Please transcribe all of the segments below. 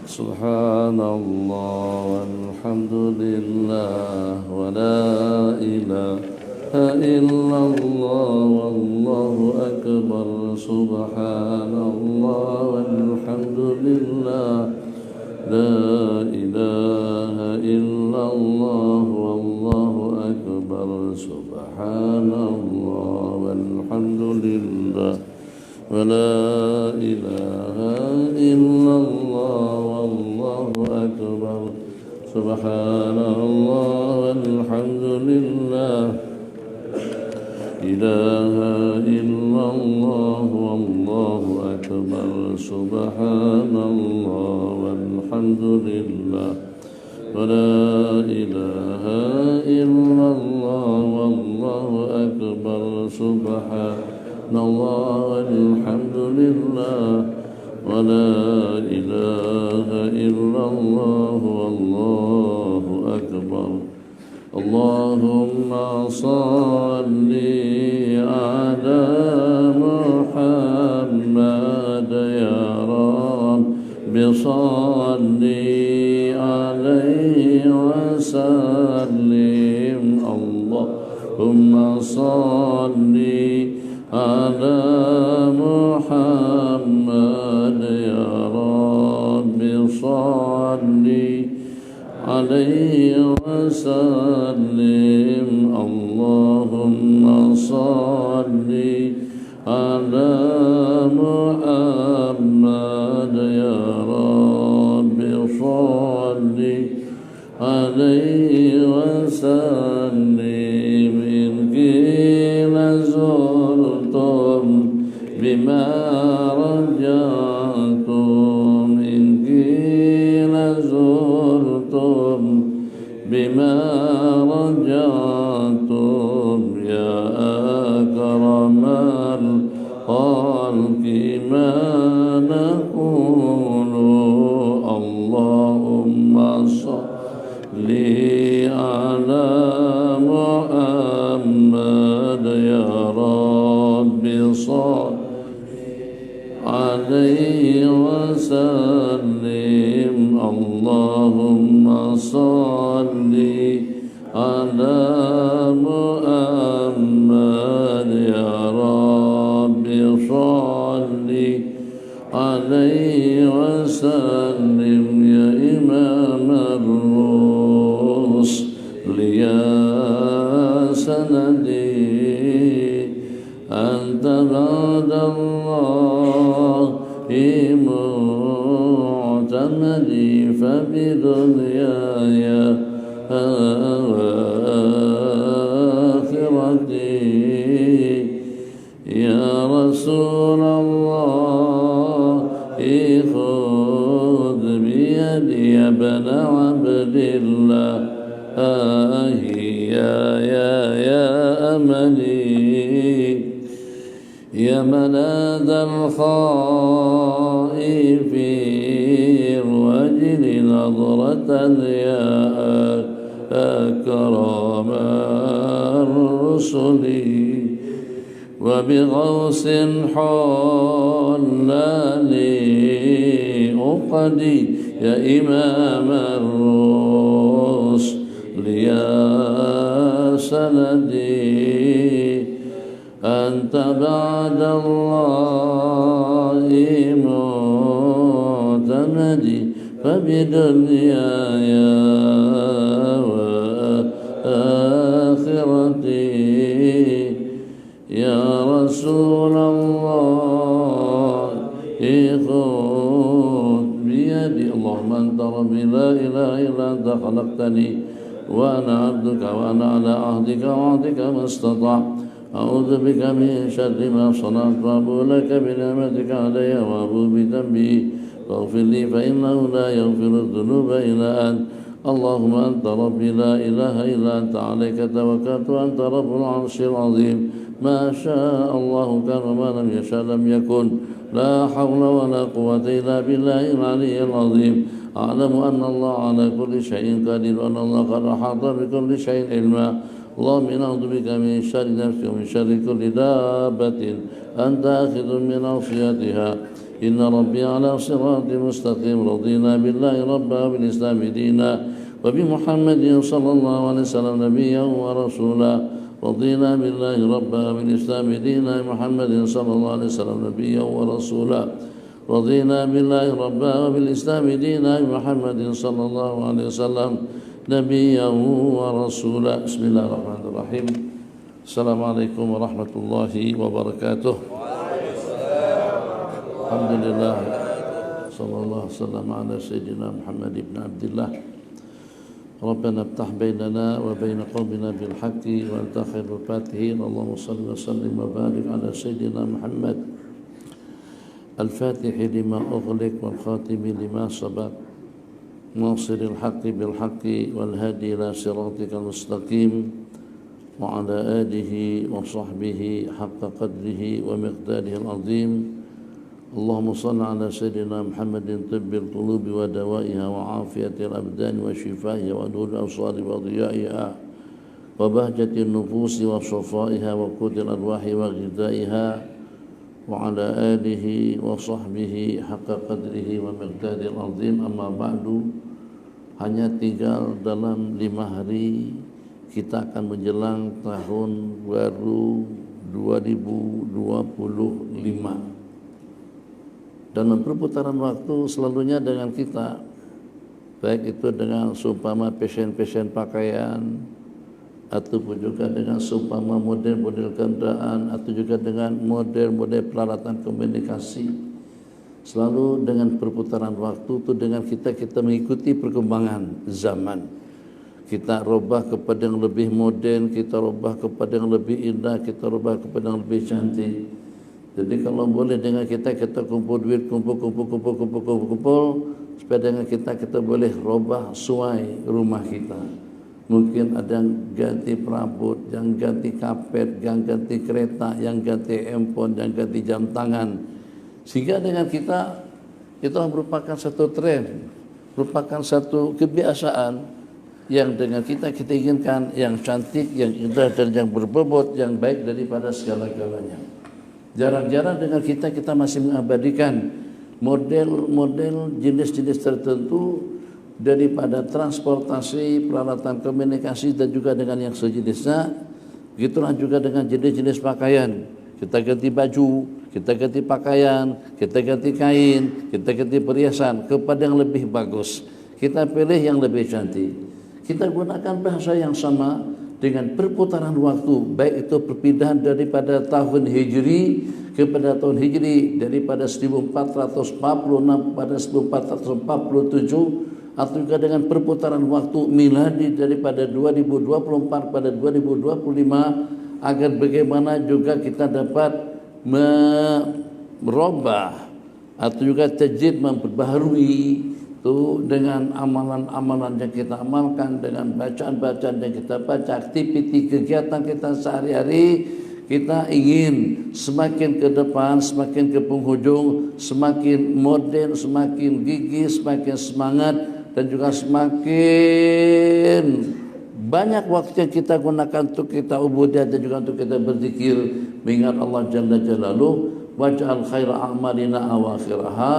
Subhanallah walhamdulillah wa la ilaha illallah wallahu akbar. Subhanallah walhamdulillah la ilaha illallah wallahu akbar. Subhanallah walhamdulillah wa la ilaha illallah wallahu akbar. Subhanallah walhamdulillah ilaha illallah wallahu akbar. Subhanallah walhamdulillah wa la ilaha illallah wallahu akbar. Subhanallah walhamdulillah wa la ilaha illallah wallahu akbar. Allahumma salli ala Muhammad ya Rabbi salli alaihi wa sallim. Allahumma salli ala Muhammad ya Rabbi salli alaihi wa sallim. Allahumma salli ala Muhammad ya Rabbi salli alaihi wa sallim. In qila zurtum bima rajatum, in qila zurtum bima rajatum ya akramal khalqi ma naqulu. Allahumma salli ala Muhammad ya Rabbi salli alaihi wa sallim. Allahumma salli ala Muhammad ya Rabbi salli alaihi wa sallim. Ya Imam ar-Rusul ya sanadi anta ba'dallahi mu'tamadi fabiduniyaya akhirati. Ya Rasulullah khudh biyadi ya bana abdillah ya amali ya malad al-khaifin wajli nadratan ya akram ar-rusuli wa bighawsin hulali uqadi ya Imam ar-Rusul ya sanadi anta ba'dallahi mu'tamadi fabidunyaya wa akhirati. Ya Rasulullah khudh biyadi. Allahumma anta rabbi la ilaha illa anta khalaqtani wa ana abduka wa ana ala ahdika wa wa'dika mastata'tu. A'udzu bika min syarri ma sana'tu wa abu'u laka bi ni'matika 'alayya wa abu'u bi dhanbi faghfir li fa innahu la yaghfiru dhunuba illa anta. Allahumma anta rabbi la ilaha illa anta 'alaika tawakkaltu wa anta rabbul 'arsyil 'azim. Ma syaa Allahu kana wa ma lam yasha' lam yakun. La hawla wa la quwwata illa billahil 'aliyyil 'azim. A'lamu anna Allah 'ala kulli syai'in qadir wa anna Allah qad ahata bi kulli syai'in ilma. Allahumma inna a'udzu bika min syarri nafsi wa min syarri kulli dabbatin anta akhidhun bi nasiyatiha. إن ربي على صراط مستقيم رضينا بالله ربا وبالإسلام دينا وبمحمد صلى الله عليه وسلم نبيا ورسولا رضينا بالله ربا وبالإسلام دينا محمد صلى الله عليه وسلم نبيا ورسولا رضينا بالله ربا وبالإسلام دينا محمد صلى الله عليه وسلم نبيا ورسولا. بسم الله الرحمن الرحيم. السلام عليكم ورحمة الله وبركاته. الحمد لله صلى الله وسلم على سيدنا محمد بن عبد الله. ربنا افتح بيننا وبين قومنا بالحق وأنت خير الفاتحين. اللهم صل وسلم وبارك على سيدنا محمد الفاتح لما أغلق والخاتم لما سبق ناصر الحق بالحق والهادي إلى صراطك المستقيم وعلى آله وصحبه حق قدره ومقداره العظيم. اللهم صل على سيدنا محمد طب القلوب ودوائها وعافية الأبدان وشفائها ونور الأبصار وضيائها وبهجة النفوس وصفائها وقوت الأرواح وغذائها وعلى آله وصحبه حق قدره ومقداره العظيم. أما بعد, hanya tinggal dalam 5 hari kita akan menjelang tahun baru 2025. Dalam perputaran waktu selalunya dengan kita, baik itu dengan seumpama fashion pakaian, ataupun juga dengan seumpama model-model kendaraan, atau juga dengan model-model peralatan komunikasi. Selalu dengan perputaran waktu itu dengan kita mengikuti perkembangan zaman. Kita rubah kepada yang lebih modern, kita rubah kepada yang lebih indah, kita rubah kepada yang lebih cantik. Jadi kalau boleh dengan kita kumpul duit, kumpul supaya dengan kita boleh rubah sesuai rumah kita. Mungkin ada yang ganti perabot, yang ganti kapet, yang ganti kereta, yang ganti handphone, yang ganti jam tangan. Sehingga dengan kita itu merupakan satu tren, merupakan satu kebiasaan yang dengan kita inginkan yang cantik, yang indah dan yang berbobot, yang baik daripada segala-galanya. Jarang-jarang dengan kita masih mengabadikan model-model jenis-jenis tertentu daripada transportasi, peralatan komunikasi dan juga dengan yang sejenisnya. Begitulah juga dengan jenis-jenis pakaian. Kita ganti baju, kita ganti pakaian, kita ganti kain, kita ganti perhiasan kepada yang lebih bagus. Kita pilih yang lebih cantik. Kita gunakan bahasa yang sama dengan perputaran waktu, baik itu perpindahan daripada tahun Hijri kepada tahun Hijri, daripada 1446 pada 1447, atau juga dengan perputaran waktu miladi daripada 2024 pada 2025, agar bagaimana juga kita dapat merubah atau juga tajdid, memperbaharui itu dengan amalan-amalan yang kita amalkan, dengan bacaan-bacaan yang kita baca, aktiviti kegiatan kita sehari-hari. Kita ingin semakin ke depan, semakin ke penghujung, semakin modern, semakin gigih, semakin semangat, dan juga semakin banyak waktu yang kita gunakan untuk kita ubudiyah dan juga untuk kita berzikir, mengingat Allah Jalla Jalaluhu. Waj'al khaira a'malina awakhiraha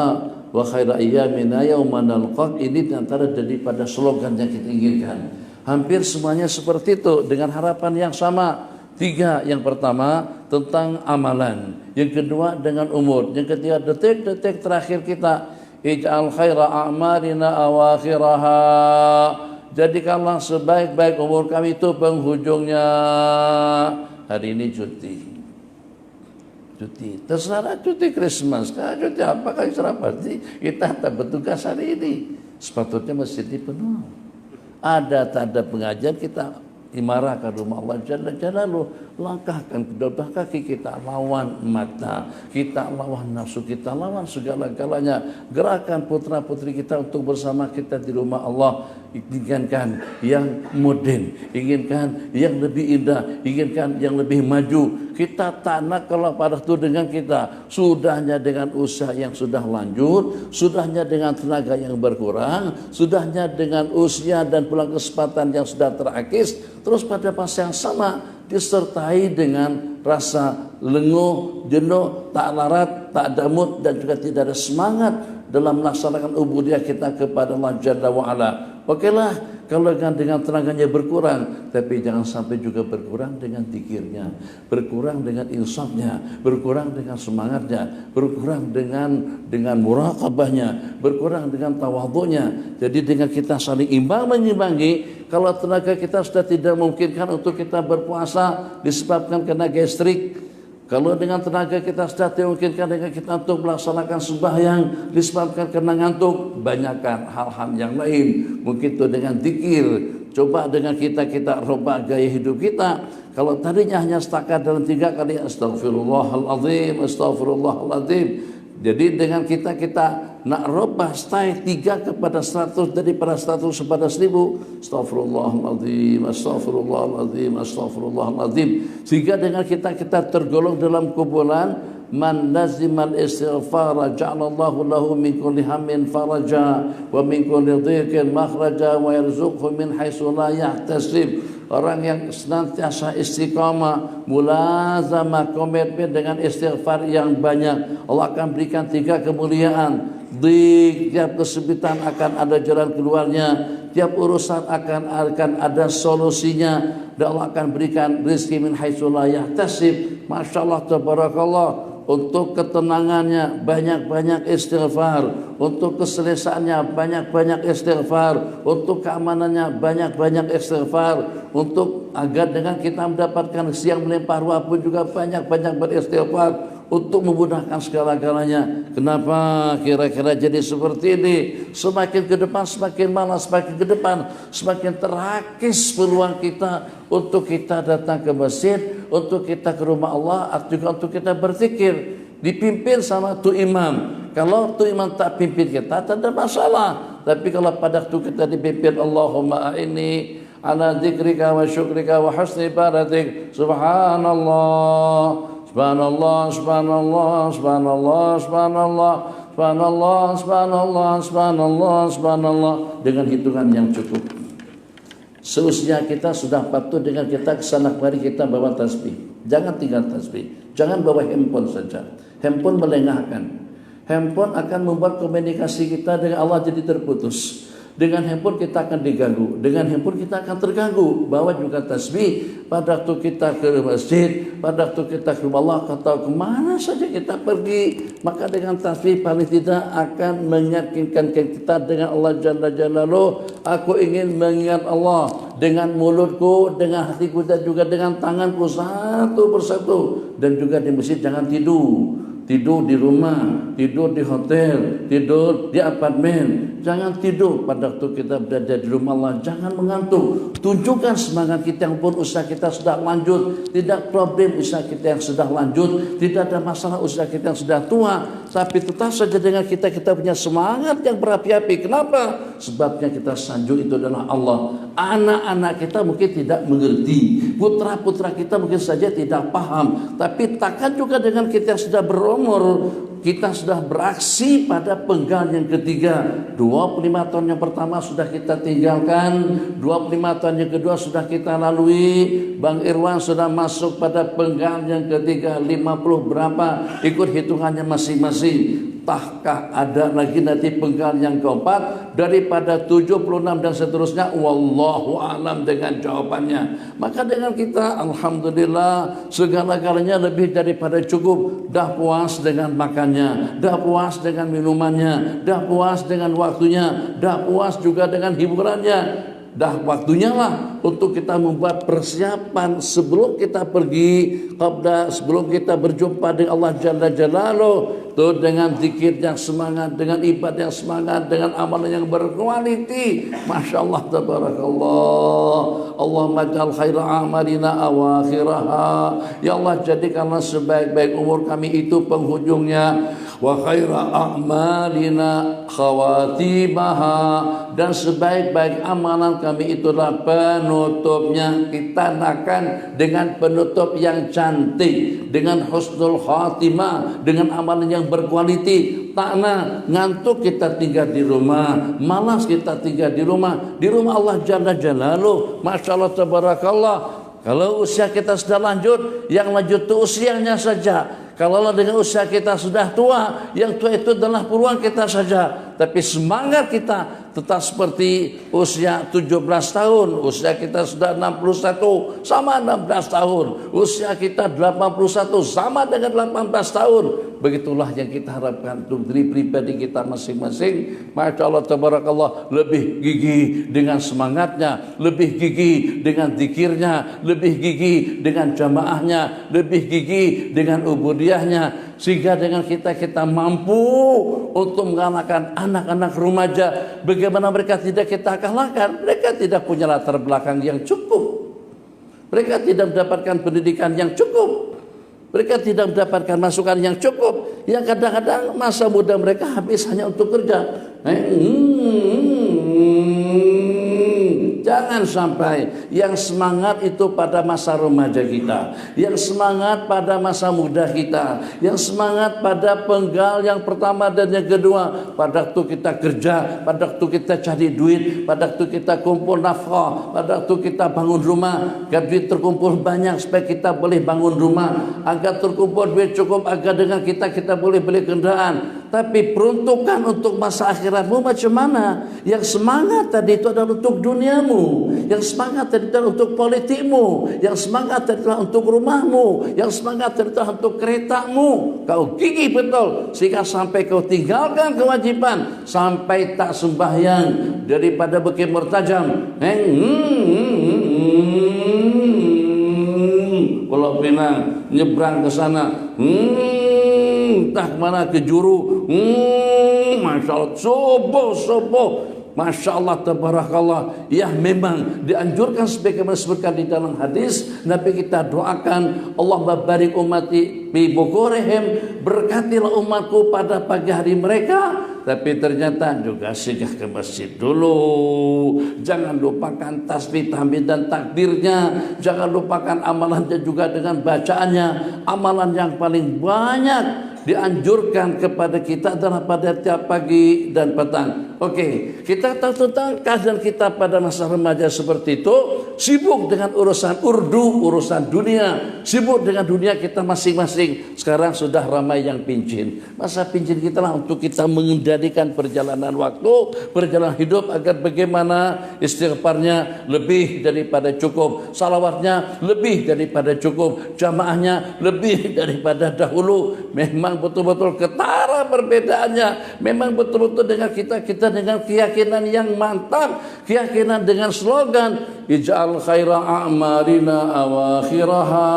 wa khaira ayyamina yauma nalqak. Ini antara daripada slogan yang kita inginkan. Hampir semuanya seperti itu dengan harapan yang sama. 3, yang pertama tentang amalan, yang kedua dengan umur, yang ketiga detik-detik terakhir kita. Ij'al khaira a'malina awakhiraha. Jadikanlah sebaik-baik umur kami itu penghujungnya. Hari ini cuti, terserah cuti Christmas, cuti apakah serah pasti kita tak bertugas hari ini. Sepatutnya masjid penuh. Ada tanda pengajian, kita imarahkan rumah Allah Jalla Jalaluhu. Langkahkan kedua kaki kita, lawan mata kita, lawan nafsu kita, lawan segala-galanya. Gerakan putra-putri kita untuk bersama kita di rumah Allah. Inginkan yang modern, inginkan yang lebih indah, inginkan yang lebih maju. Kita tak nak kalau pada itu dengan kita, sudahnya dengan usaha yang sudah lanjut, sudahnya dengan tenaga yang berkurang, sudahnya dengan usia dan pula kesempatan yang sudah terakis, terus pada masa yang sama disertai dengan rasa lenguh, jenuh, tak larat, tak ada mood dan juga tidak ada semangat dalam melaksanakan ubudiyah kita kepada Allah Jalla wa'ala. Okeylah kalau dengan tenaganya berkurang, tapi jangan sampai juga berkurang dengan zikirnya, berkurang dengan insafnya, berkurang dengan semangatnya, berkurang dengan muraqabahnya, berkurang dengan tawadhunya. Jadi dengan kita saling imbang menyimbangi. Kalau tenaga kita sudah tidak memungkinkan untuk kita berpuasa disebabkan kena gastrik, kalau dengan tenaga kita sudah dimungkinkan dengan kita untuk melaksanakan sembahyang disebabkan kena ngantuk, banyakkan hal-hal yang lain. Mungkin itu dengan zikir. Coba dengan kita rubah gaya hidup kita. Kalau tadinya hanya setakat dalam 3 kali astagfirullahaladzim, astagfirullahaladzim. Jadi dengan kita nak rubah style 3 kepada 100 daripada 100 kepada 1000. Astagfirullahaladzim, astagfirullahaladzim, astagfirullahaladzim. Sehingga dengan kita tergolong dalam kumpulan man lazimal istighfara ja'alallahu lahu min kulli hammin faraja wa min kulli dhiqin makhraja wa yarzuqhu min haitsu la yahtasib. Orang yang senantiasa istiqamah, mulazamah, komitmen dengan istighfar yang banyak, Allah akan berikan 3 kemuliaan. Tiap kesempitan akan ada jalan keluarnya, tiap urusan akan ada solusinya, dan Allah akan berikan rezeki min haitsu la yahtasib. Masyaallah tabarakallah. Untuk ketenangannya banyak-banyak istighfar, untuk keselesaannya banyak-banyak istighfar, untuk keamanannya banyak-banyak istighfar, untuk agar dengan kita mendapatkan siang melimpah ruah pun juga banyak-banyak beristighfar, untuk memudahkan segala-galanya. Kenapa kira-kira jadi seperti ini? Semakin ke depan semakin malas, semakin ke depan semakin terakis peluang kita untuk kita datang ke masjid, untuk kita ke rumah Allah, atau juga untuk kita berzikir. Dipimpin sama tu imam. Kalau tu imam tak pimpin kita, tak ada masalah. Tapi kalau pada waktu kita dipimpin, Allahumma a'inni ala dzikrika wa syukrika wa husni ibadatik. Subhanallah, subhanallah, subhanallah, subhanallah, subhanallah, subhanallah, subhanallah, subhanallah, subhanallah, dengan hitungan yang cukup. Seusia kita sudah patut dengan kita kesana kemari kita bawa tasbih. Jangan tinggal tasbih, jangan bawa handphone saja. Handphone melengahkan. Handphone akan membuat komunikasi kita dengan Allah jadi terputus. Dengan handphone kita akan diganggu, dengan handphone kita akan terganggu. Bawa juga tasbih pada waktu kita ke masjid, pada waktu kita ke rumah Allah, atau kemana saja kita pergi. Maka dengan tasbih paling tidak akan meyakinkan kita dengan Allah Jalla Jalaluhu. Aku ingin mengingat Allah dengan mulutku, dengan hatiku, dan juga dengan tanganku satu persatu. Dan juga di masjid jangan tidur. Tidur di rumah, tidur di hotel, tidur di apartemen. Jangan tidur pada waktu kita berada di rumah Allah. Jangan mengantuk. Tunjukkan semangat kita yang pun usaha kita sudah lanjut. Tidak problem usaha kita yang sudah lanjut. Tidak ada masalah usaha kita yang sudah tua. Tapi tetap saja dengan kita punya semangat yang berapi-api. Kenapa? Sebabnya kita sanjung itu adalah Allah. Anak-anak kita mungkin tidak mengerti. Putra-putra kita mungkin saja tidak paham. Tapi takkan juga dengan kita yang sudah berumur, kita sudah beraksi pada penggal yang ketiga. 25 tahun yang pertama sudah kita tinggalkan, 25 tahun yang kedua sudah kita lalui. Bang Irwan sudah masuk pada penggal yang ketiga, 50 berapa? Ikut hitungannya masing-masing. Tahkah ada lagi nanti penggal yang keempat daripada 76 dan seterusnya? Wallahu alam dengan jawabannya. Maka dengan kita alhamdulillah segala-galanya lebih daripada cukup. Dah puas dengan makannya, dah puas dengan minumannya, dah puas dengan waktunya, dah puas juga dengan hiburannya. Dah waktunya lah untuk kita membuat persiapan sebelum kita pergi, sebelum kita berjumpa dengan Allah Jalla Jalaluhu, itu dengan zikir yang semangat, dengan ibadah yang semangat, dengan amalan yang berkualiti. Masya Allah, tabarakallah. Allahumma ja'al khaira amalina awakhiraha. Ya Allah, jadikanlah sebaik-baik umur kami itu penghujungnya. Wa khaira a'malina khawatimaha, dan sebaik-baik amalan kami itulah penutupnya. Kita akan dengan penutup yang cantik, dengan husnul khatimah, dengan amalan yang berkualiti. Takna ngantuk kita tinggal di rumah, malas kita tinggal di rumah Allah Jalla Jalaluhu. Masya Allah tabarakallah. Kalau usia kita sudah lanjut, yang lanjut itu usianya saja. Kalau dengan usia kita sudah tua, yang tua itu adalah peluang kita saja. Tapi semangat kita tetap seperti usia 17 tahun. Usia kita sudah 61, sama 16 tahun. Usia kita 81, sama dengan 18 tahun. Begitulah yang kita harapkan untuk diri pribadi kita masing-masing. Masya Allah, tabarakallah, lebih gigih dengan semangatnya, lebih gigih dengan zikirnya, lebih gigih dengan jamaahnya, lebih gigih dengan ubudiyahnya, sehingga dengan kita mampu untuk mengalahkan anak-anak remaja. Bagaimana mereka tidak kita kalahkan? Mereka tidak punya latar belakang yang cukup, mereka tidak mendapatkan pendidikan yang cukup, mereka tidak mendapatkan masukan yang cukup, yang kadang-kadang masa muda mereka habis hanya untuk kerja. Jangan sampai yang semangat itu pada masa remaja kita, yang semangat pada masa muda kita, yang semangat pada penggal yang pertama dan yang kedua, pada waktu kita kerja, pada waktu kita cari duit, pada waktu kita kumpul nafkah, pada waktu kita bangun rumah, agar duit terkumpul banyak supaya kita boleh bangun rumah, agar terkumpul duit cukup agar dengan kita boleh beli kendaraan. Tapi peruntukan untuk masa akhiratmu macam mana? Yang semangat tadi itu adalah untuk duniamu, yang semangat tadi adalah untuk politikmu, yang semangat tadi adalah untuk rumahmu, yang semangat tadi adalah untuk keretamu. Kau gigih betul sehingga sampai kau tinggalkan kewajiban, sampai tak sembahyang daripada berkemur tajam. Pulau Pinang nyebrang ke sana, entah kemana ke Juru, Masya Allah, subuh, Masya Allah, tabarakallah. Ya, memang dianjurkan sebagaimana disebutkan di dalam hadis Nabi, kita doakan Allah barik umati bi bukurihim, berkatilah umatku pada pagi hari mereka. Tapi ternyata juga singgah ke masjid dulu. Jangan lupakan tasbih, tahmid dan takbirnya. Jangan lupakan amalannya juga dengan bacaannya. Amalan yang paling banyak dianjurkan kepada kita adalah pada tiap pagi dan petang. Oke, kita tahu tentang keadaan kita pada masa remaja seperti itu. Sibuk dengan urusan urdu, urusan dunia, sibuk dengan dunia kita masing-masing. Sekarang sudah ramai yang pincin. Masa pincin kita lah untuk kita mengendalikan perjalanan waktu, perjalanan hidup, agar bagaimana istighfarnya lebih daripada cukup, salawatnya lebih daripada cukup, jamaahnya lebih daripada dahulu. Memang betul-betul ketara perbedaannya. Memang betul-betul dengan kita dengan keyakinan yang mantap, keyakinan dengan slogan ij'al khaira a'malina awakhiraha,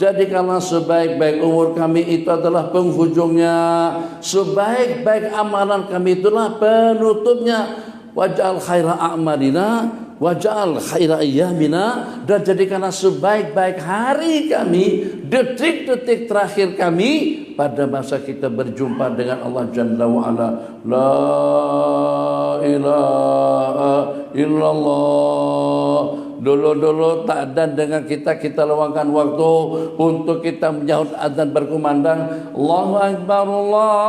jadikanlah sebaik-baik umur kami itu adalah penghujungnya, sebaik-baik amalan kami itulah penutupnya. Waj'al khaira a'malina waj'al khaira ayyamina, dan jadikanlah sebaik-baik hari kami, detik-detik terakhir kami pada masa kita berjumpa dengan Allah Jalla wa'ala. La ilaha illallah. Dulu-dulu tak ada dengan kita luangkan waktu untuk kita menyahut azan berkumandang Allahu Akbar, Allahu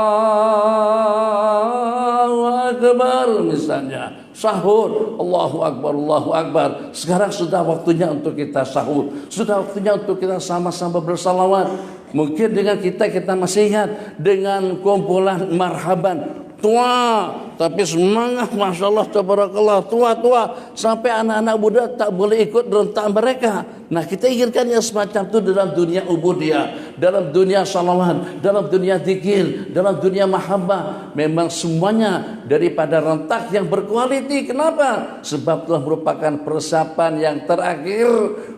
Akbar, misalnya sahur, Allahu Akbar, Allahu Akbar. Sekarang sudah waktunya untuk kita sahur, sudah waktunya untuk kita sama-sama bersalawat. Mungkin dengan kita masih ingat dengan kumpulan marhaban tua, tapi semangat, Masya Allah, tabarakallah, tua-tua, sampai anak-anak muda tak boleh ikut rentak mereka. Nah, kita inginkan yang semacam itu dalam dunia ubudiyah, dalam dunia salawat, dalam dunia zikir, dalam dunia mahabbah. Memang semuanya daripada rentak yang berkualiti. Kenapa? Sebab telah merupakan persiapan yang terakhir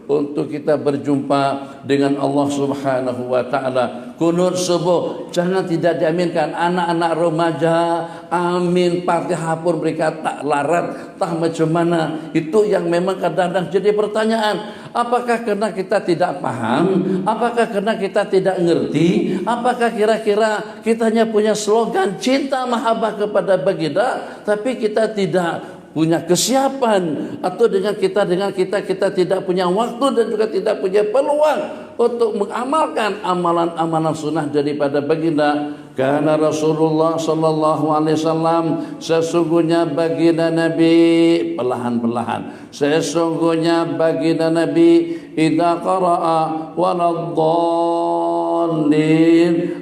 untuk kita berjumpa dengan Allah Subhanahu wa taala. Kunut subuh jangan tidak diaminkan. Anak-anak remaja, amin, Fatihah pun mereka tak larat, tak macam mana. Itu yang memang kadang-kadang jadi pertanyaan. Apakah karena kita tidak paham? Apakah karena kita tidak ngerti? Apakah kira-kira kita hanya punya slogan cinta mahabbah kepada baginda, tapi kita tidak punya kesiapan, atau dengan kita tidak punya waktu dan juga tidak punya peluang untuk mengamalkan amalan-amalan sunnah daripada baginda? Karena Rasulullah sallallahu alaihi wasallam, sesungguhnya baginda Nabi, perlahan-perlahan, sesungguhnya baginda Nabi idza qara'a waladdallin,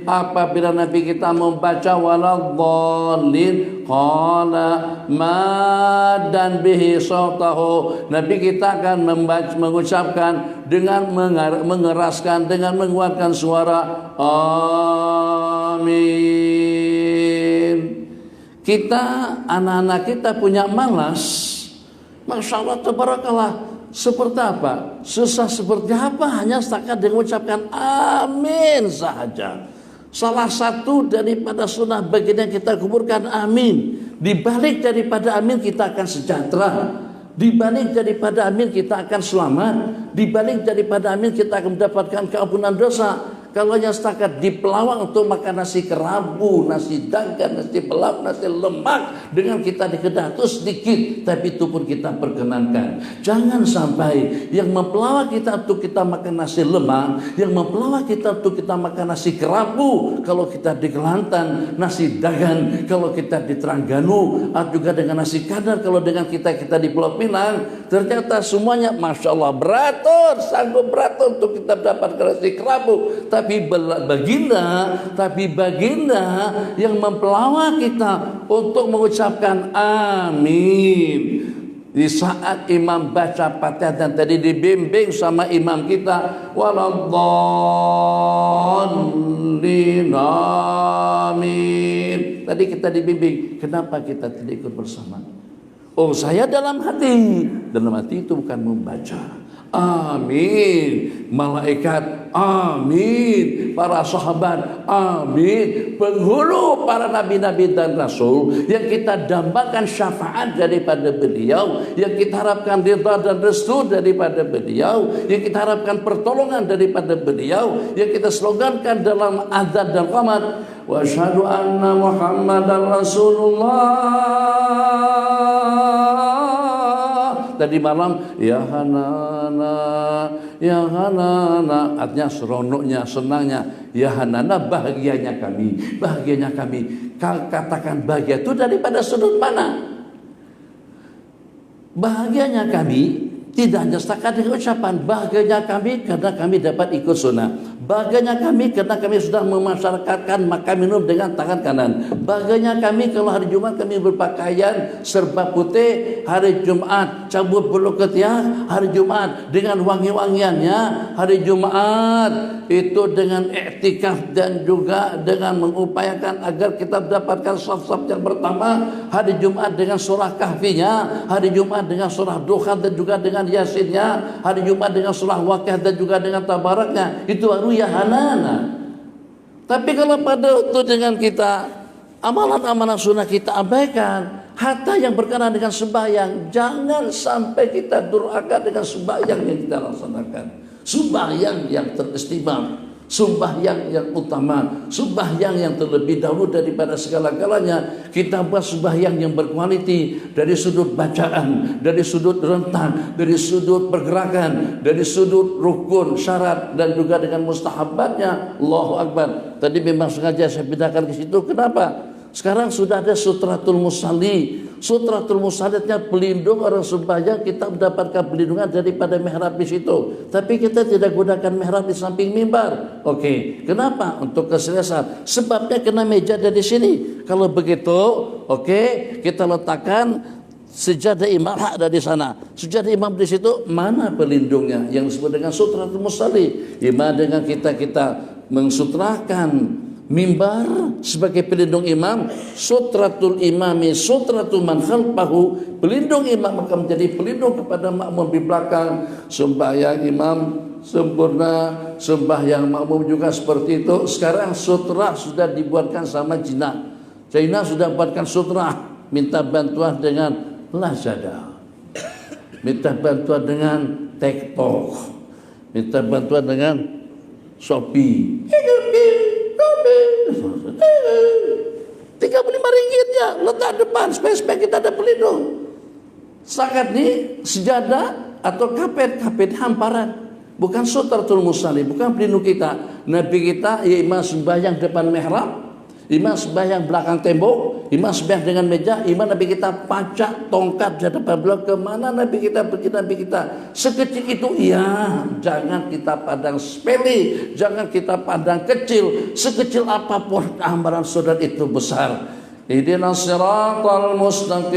apabila Nabi kita membaca waladdallin, qala madan bihi sautahu, Nabi kita akan mengucapkan dengan mengeraskan, dengan menguatkan suara amin. Kita, anak-anak kita punya malas, Masya Allah, tabarakallah, seperti apa? Susah seperti apa? Hanya setakat dengan mengucapkan amin saja. Salah satu daripada sunnah baginda kita kuburkan amin. Di balik daripada amin kita akan sejahtera. Di balik daripada amin kita akan selamat. Di balik daripada amin kita akan mendapatkan keampunan dosa. Kalau yang setakat di pelawak untuk makan nasi kerabu, nasi dagan, nasi pelak, nasi lemak, dengan kita dikedah itu sedikit, tapi itu pun kita perkenankan. Jangan sampai yang mempelawak kita untuk kita makan nasi lemak, yang mempelawak kita untuk kita makan nasi kerabu, kalau kita di Kelantan, nasi dagan, kalau kita di Terengganu, atau juga dengan nasi kadar, kalau dengan kita di Pulau Pinang, ternyata semuanya Masya Allah beratur, sanggup beratur untuk kita dapatkan nasi kerabu. Tapi baginda yang mempelawak kita untuk mengucapkan amin. Di saat imam baca Fatihah dan tadi dibimbing sama imam kita, waladdallin amin. Tadi kita dibimbing, kenapa kita tidak ikut bersama? Oh, saya dalam hati itu bukan membaca. Amin. Malaikat, amin. Para sahabat, amin. Penghulu para nabi-nabi dan rasul yang kita dambakan syafaat daripada beliau, yang kita harapkan ridha dan restu daripada beliau, yang kita harapkan pertolongan daripada beliau, yang kita slogankan dalam azan dan qamat, wa asyhadu anna Muhammadar Rasulullah. Tadi malam, ya Hanana, ya Hanana, artinya seronoknya, senangnya, ya Hanana, bahagianya kami, bahagianya kami. Katakan bahagia itu daripada sudut mana? Bahagianya kami tidak hanya setakat dengan ucapan, bahagianya kami karena kami dapat ikut sunnah. Bahagianya kami karena kami sudah memasyarakatkan makan minum dengan tangan kanan. Bahagianya kami kalau hari Jumat kami berpakaian serba putih, hari Jumat cabut bulu ketiak, hari Jumat dengan wangi-wangiannya, hari Jumat itu dengan iktikaf dan juga dengan mengupayakan agar kita mendapatkan saf-saf yang pertama, hari Jumat dengan surah kahfinya, hari Jumat dengan surah Duha dan juga dengan Yasinnya, hari Jumat dengan surah Waqiah dan juga dengan Tabaraknya. Itu baru ya Hanana. Tapi kalau pada waktu dengan kita amalan-amalan sunnah kita abaikan, hatta yang berkenaan dengan sembahyang, jangan sampai kita durhaka dengan sembahyang yang kita laksanakan. Sembahyang yang teristimewa, sembahyang yang utama, sembahyang yang terlebih dahulu daripada segala-galanya. Kita buat sembahyang yang berkualiti dari sudut bacaan, dari sudut rentang, dari sudut pergerakan, dari sudut rukun, syarat dan juga dengan mustahabatnya. Allahu Akbar. Tadi memang sengaja saya bedakan ke situ. Kenapa? Sekarang sudah ada sutratul musalli. Sutratul musallinya pelindung orang sembahyang, kita mendapatkan pelindungan daripada mihrab di situ. Tapi kita tidak gunakan mihrab di samping mimbar. Oke, kenapa? Untuk keseriusan. Sebabnya kena meja dari sini. Kalau begitu, oke, kita letakkan sejadah imam ada di sana. Sejadah imam di situ, mana pelindungnya? Yang disebut dengan sutratul musalli. Imam dengan kita mensutrakan mimbar sebagai pelindung imam, sutratul imami sutratul man khalfahu, pelindung imam akan menjadi pelindung kepada makmum di belakang. Sembahyang imam sempurna, sembahyang makmum juga seperti itu. Sekarang sutra sudah dibuatkan sama Cina. China sudah buatkan sutra, minta bantuan dengan Lazada, minta bantuan dengan TikTok, minta bantuan dengan Shopee. 35 ringgit ya, letak depan supaya kita ada pelindung. Sakat ini sejadah atau kapet hamparan, bukan sutratul musalli, bukan pelindung kita. Nabi kita ya imam sembahyang depan mihrab, Imam sembahyang belakang tembok, imam sembahyang dengan meja, imam Nabi kita pacak tongkat di depan beliau. Kemana Nabi kita pergi, Nabi kita? Sekecil itu, iya. Jangan kita pandang sepele, jangan kita pandang kecil. Sekecil apapun amalan saudara itu besar. Ihdinas siratal mustaqim.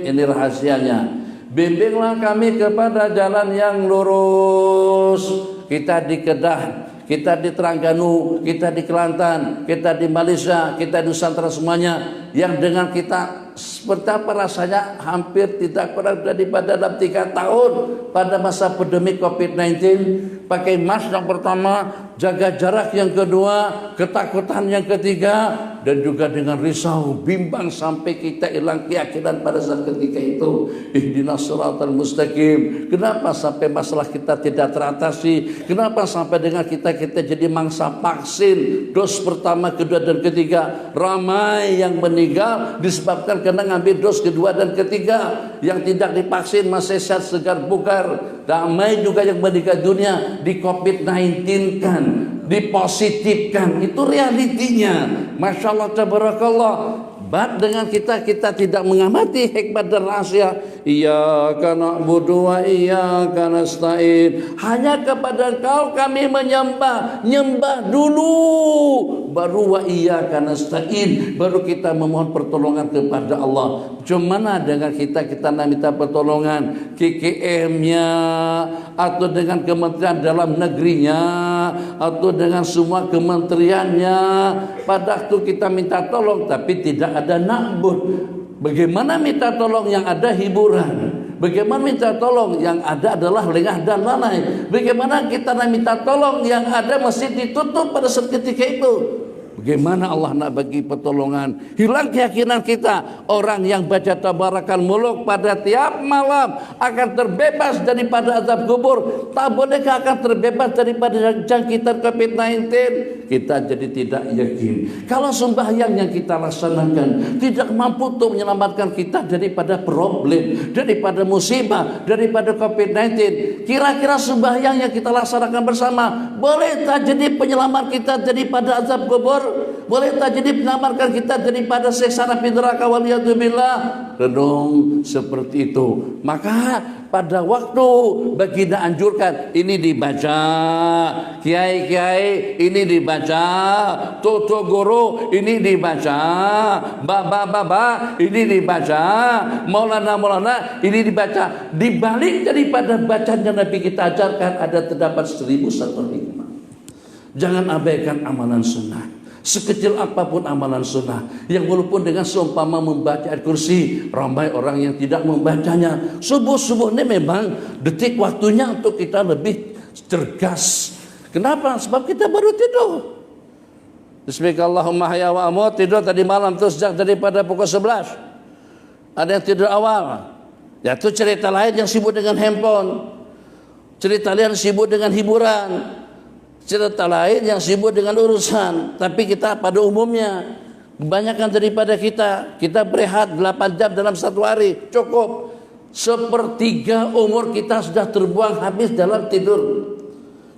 Ini rahasianya. Bimbinglah kami kepada jalan yang lurus. Kita di Kedah, kita di Terengganu, kita di Kelantan, kita di Malaysia, kita di Nusantara semuanya, yang dengan kita seperti apa rasanya, hampir tidak kurang daripada dalam 3 tahun pada masa pandemi COVID-19. Pakai mask yang pertama, jaga jarak yang kedua, ketakutan yang ketiga, dan juga dengan risau, bimbang sampai kita hilang keyakinan pada saat ketika itu. Ihdinas siratal mustaqim. Kenapa sampai masalah kita tidak teratasi? Kenapa sampai dengan kita jadi mangsa vaksin dos pertama, kedua dan ketiga? Ramai yang meninggal disebabkan karena ngambil dos kedua dan ketiga. Yang tidak divaksin masih sehat segar bugar. Ramai juga yang meninggal dunia di COVID-19 kan, dipositifkan. Itu realitinya. Masya Allah, tabarakallah. Bab dengan kita tidak mengamati hikmat dan rahasia. Iyyaka na'budu wa iyyaka nasta'in. Hanya kepada Engkau kami menyembah. Nyembah dulu, baru wa iyyaka nasta'in, baru kita memohon pertolongan kepada Allah. Cuma dengan kita minta pertolongan KKM-nya, atau dengan Kementerian Dalam Negerinya, atau dengan semua kementeriannya. Pada waktu kita minta tolong tapi tidak ada na'bud. Bagaimana minta tolong yang ada hiburan? Bagaimana minta tolong yang ada adalah lengah dan lalai? Bagaimana kita minta tolong yang ada masih ditutup pada saat ketika itu? Bagaimana Allah nak bagi pertolongan? Hilang keyakinan kita. Orang yang baca Tabarakal Muluk pada tiap malam akan terbebas daripada azab kubur. Tak bolehkah akan terbebas daripada jangkitan COVID-19? Kita jadi tidak yakin. Kalau sembahyang yang kita laksanakan tidak mampu untuk menyelamatkan kita daripada problem, daripada musibah, daripada COVID-19, kira-kira sembahyang yang kita laksanakan bersama boleh tak jadi penyelamat kita daripada azab kubur? Boleh tak jadi menyelamatkan kita daripada siksa api neraka, waliyadzubillah? Renung seperti itu. Maka pada waktu baginda anjurkan, ini dibaca, kiai-kiai ini dibaca, toto guru ini dibaca, baba ini dibaca, maulana ini dibaca. Di balik daripada bacaan Nabi kita ajarkan ada terdapat 1001 hikmah. Jangan abaikan amalan sunnah. Sekecil apapun amalan sunnah, yang walaupun dengan seumpama membaca ayat kursi, ramai orang yang tidak membacanya. Subuh-subuh ini memang detik waktunya untuk kita lebih cergas. Kenapa? Sebab kita baru tidur. Bismillahirrahmanirrahim, ya wa amut, tidur tadi malam tuh sejak daripada pukul 11. Ada yang tidur awal. Ya, itu cerita lain yang sibuk dengan handphone. Cerita lain yang sibuk dengan hiburan. Cerita lain yang sibuk dengan urusan. Tapi kita pada umumnya, kebanyakan daripada kita berehat 8 jam dalam satu hari, cukup. 1/3 umur kita sudah terbuang habis dalam tidur.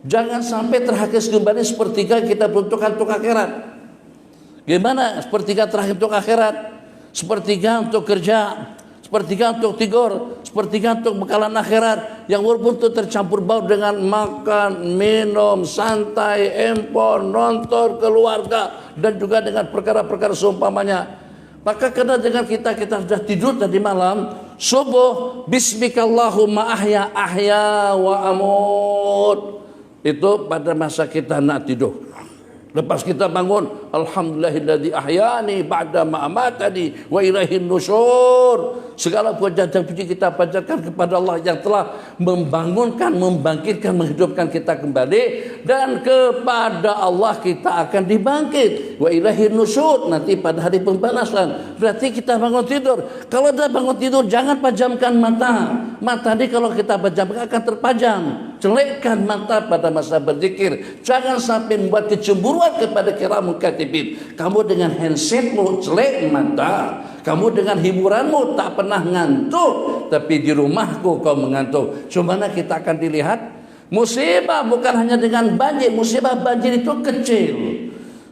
Jangan sampai terhakis kembali 1/3 kita peruntukkan untuk akhirat. Gimana 1/3 terakhir untuk akhirat? 1/3 untuk kerja, 1/3 untuk tidur, 1/3 untuk bekalan akhirat, yang walaupun itu tercampur baur dengan makan, minum, santai, handphone, nonton, keluarga, dan juga dengan perkara-perkara seumpamanya. Maka karena dengan kita sudah tidur tadi malam, subuh, bismikallahumma ahya wa amut. Itu pada masa kita nak tidur. Lepas kita bangun, alhamdulillahilladzi ahyani ba'da ma amatani wa ilaihin nusyur. Segala puja dan puji kita panjatkan kepada Allah yang telah membangunkan, membangkitkan, menghidupkan kita kembali, dan kepada Allah kita akan dibangkit. Wa ilaihin nusyur, nanti pada hari pembalasan. Berarti kita bangun tidur. Kalau dah bangun tidur, jangan pejamkan mata. Mata ini kalau kita pejamkan akan terpajam. Celekkan mata pada masa berzikir. Jangan sampai membuat kecemburuan kepada kiramun katibin. Kamu dengan handsetmu celek mata, kamu dengan hiburanmu tak pernah ngantuk, tapi di rumahku kau mengantuk. Cumana kita akan dilihat musibah bukan hanya dengan banjir. Musibah banjir itu kecil.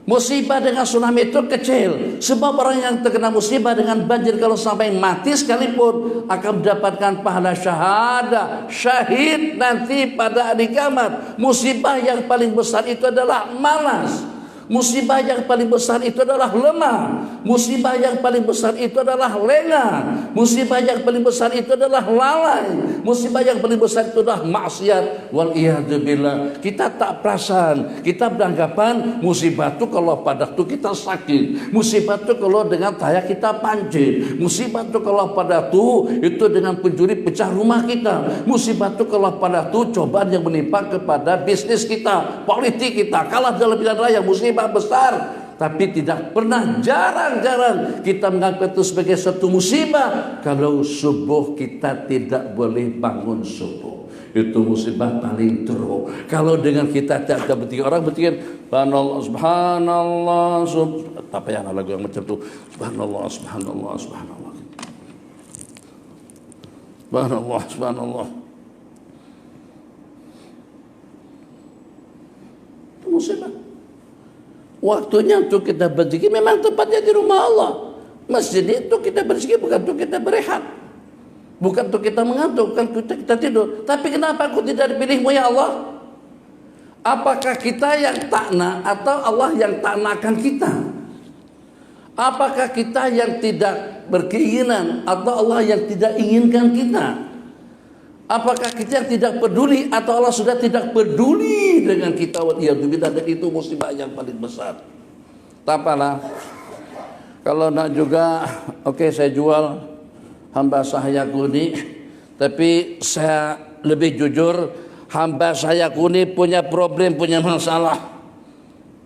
Musibah dengan tsunami itu kecil. Sebab orang yang terkena musibah dengan banjir kalau sampai mati sekalipun akan mendapatkan pahala syahadah, syahid nanti pada hari kiamat. Musibah yang paling besar itu adalah malas. Musibah yang paling besar itu adalah lemah. Musibah yang paling besar itu adalah lengah. Musibah yang paling besar itu adalah lalai. Musibah yang paling besar itu adalah maksiat. Waliyadzubillah. Kita tak perasan. Kita beranggapan musibah itu kalau pada itu kita sakit. Musibah itu kalau dengan tayar kita pancing. Musibah itu kalau pada itu dengan pencuri pecah rumah kita. Musibah itu kalau pada itu cobaan yang menimpa kepada bisnis kita, politik kita, kalah dalam pilihan raya, musibah besar. Tapi tidak pernah, jarang-jarang kita menganggap itu sebagai satu musibah kalau subuh kita tidak boleh bangun subuh. Itu musibah paling teruk. Kalau dengan kita tidak bertiga orang bertiga, subhanallah, subhanallah, apa yang lagu yang macam itu, subhanallah, subhanallah, subhanallah, subhanallah, subhanallah. Itu musibah. Waktunya untuk kita berzikir memang tempatnya di rumah Allah. Masjid itu kita berzikir bukan untuk kita berehat, bukan untuk kita mengantuk, bukan untuk kita tidur. Tapi kenapa aku tidak dipilihmu ya Allah? Apakah kita yang takna atau Allah yang taknakan kita? Apakah kita yang tidak berkeinginan atau Allah yang tidak inginkan kita? Apakah kita yang tidak peduli atau Allah sudah tidak peduli dengan kita? Waliyadzubillah. Dan itu musibah yang paling besar. Tak apalah. Kalau nak juga, oke, saya jual hamba saya kuni. Tapi saya lebih jujur, hamba saya kuni punya problem, punya masalah.